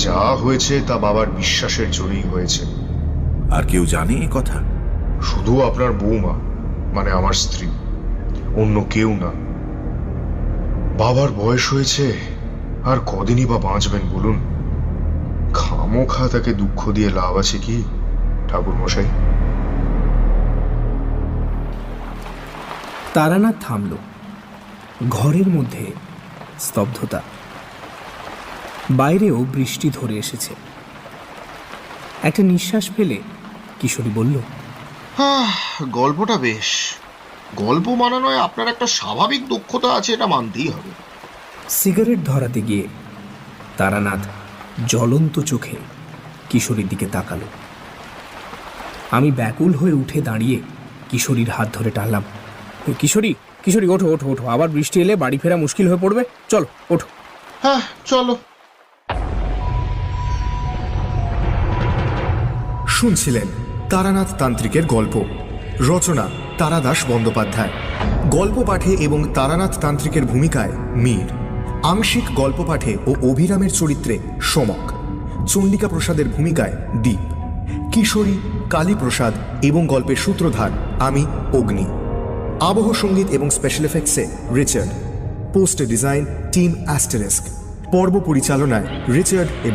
যা হয়েছে তা বাবার বিশ্বাসের জোরেই হয়েছে। আর কেউ জানে এ কথা? শুধু আপনার বৌমা, মানে আমার স্ত্রী, অন্য কেউ না। বাবার বয়স হয়েছে, আর কদিনই বা বাঁচবেন বলুন? খামোখা তাকে দুঃখ দিয়ে লাভ আছে কি ঠাকুর মশাই? তারানাথ থামল। ঘরের মধ্যে স্তব্ধতা। বাইরেও বৃষ্টি ধরে এসেছে। একটা নিঃশ্বাস ফেলে কিশোরী বলল, গল্পটা বেশ। গল্প বানানোয় আপনার একটা স্বাভাবিক দক্ষতা আছে, এটা মানতেই হবে। সিগারেট ধরাতে গিয়ে তারানাথ জ্বলন্ত চোখে কিশোরীর দিকে তাকালো। আমি ব্যাকুল হয়ে উঠে দাঁড়িয়ে কিশোরীর হাত ধরে টানলাম। কিশোরী, কিশোরী, ওঠো ওঠো ওঠো, আবার বৃষ্টি এলে বাড়ি ফেরা মুশকিল হয়ে পড়বে, চলো ওঠো। হ্যাঁ, চলো। শুনছিলেন তারানাথ তান্ত্রিকের গল্প, রচনা তারাদাস বন্দ্যোপাধ্যায়, গল্প পাঠে এবং তারানাথ তান্ত্রিকের ভূমিকায় মীর, আংশিক গল্প পাঠে ও অভিরামের চরিত্রে সমক, চণ্ডিকা প্রসাদের ভূমিকায় দীপ, কিশোরী, কালীপ্রসাদ এবং গল্পের সূত্রধার আমি অগ্নি। আবহ সঙ্গীত এবং স্পেশাল এফেক্টসে Richard, poster design team asterisk, পর্ব পরিচালনায় রিচার্ড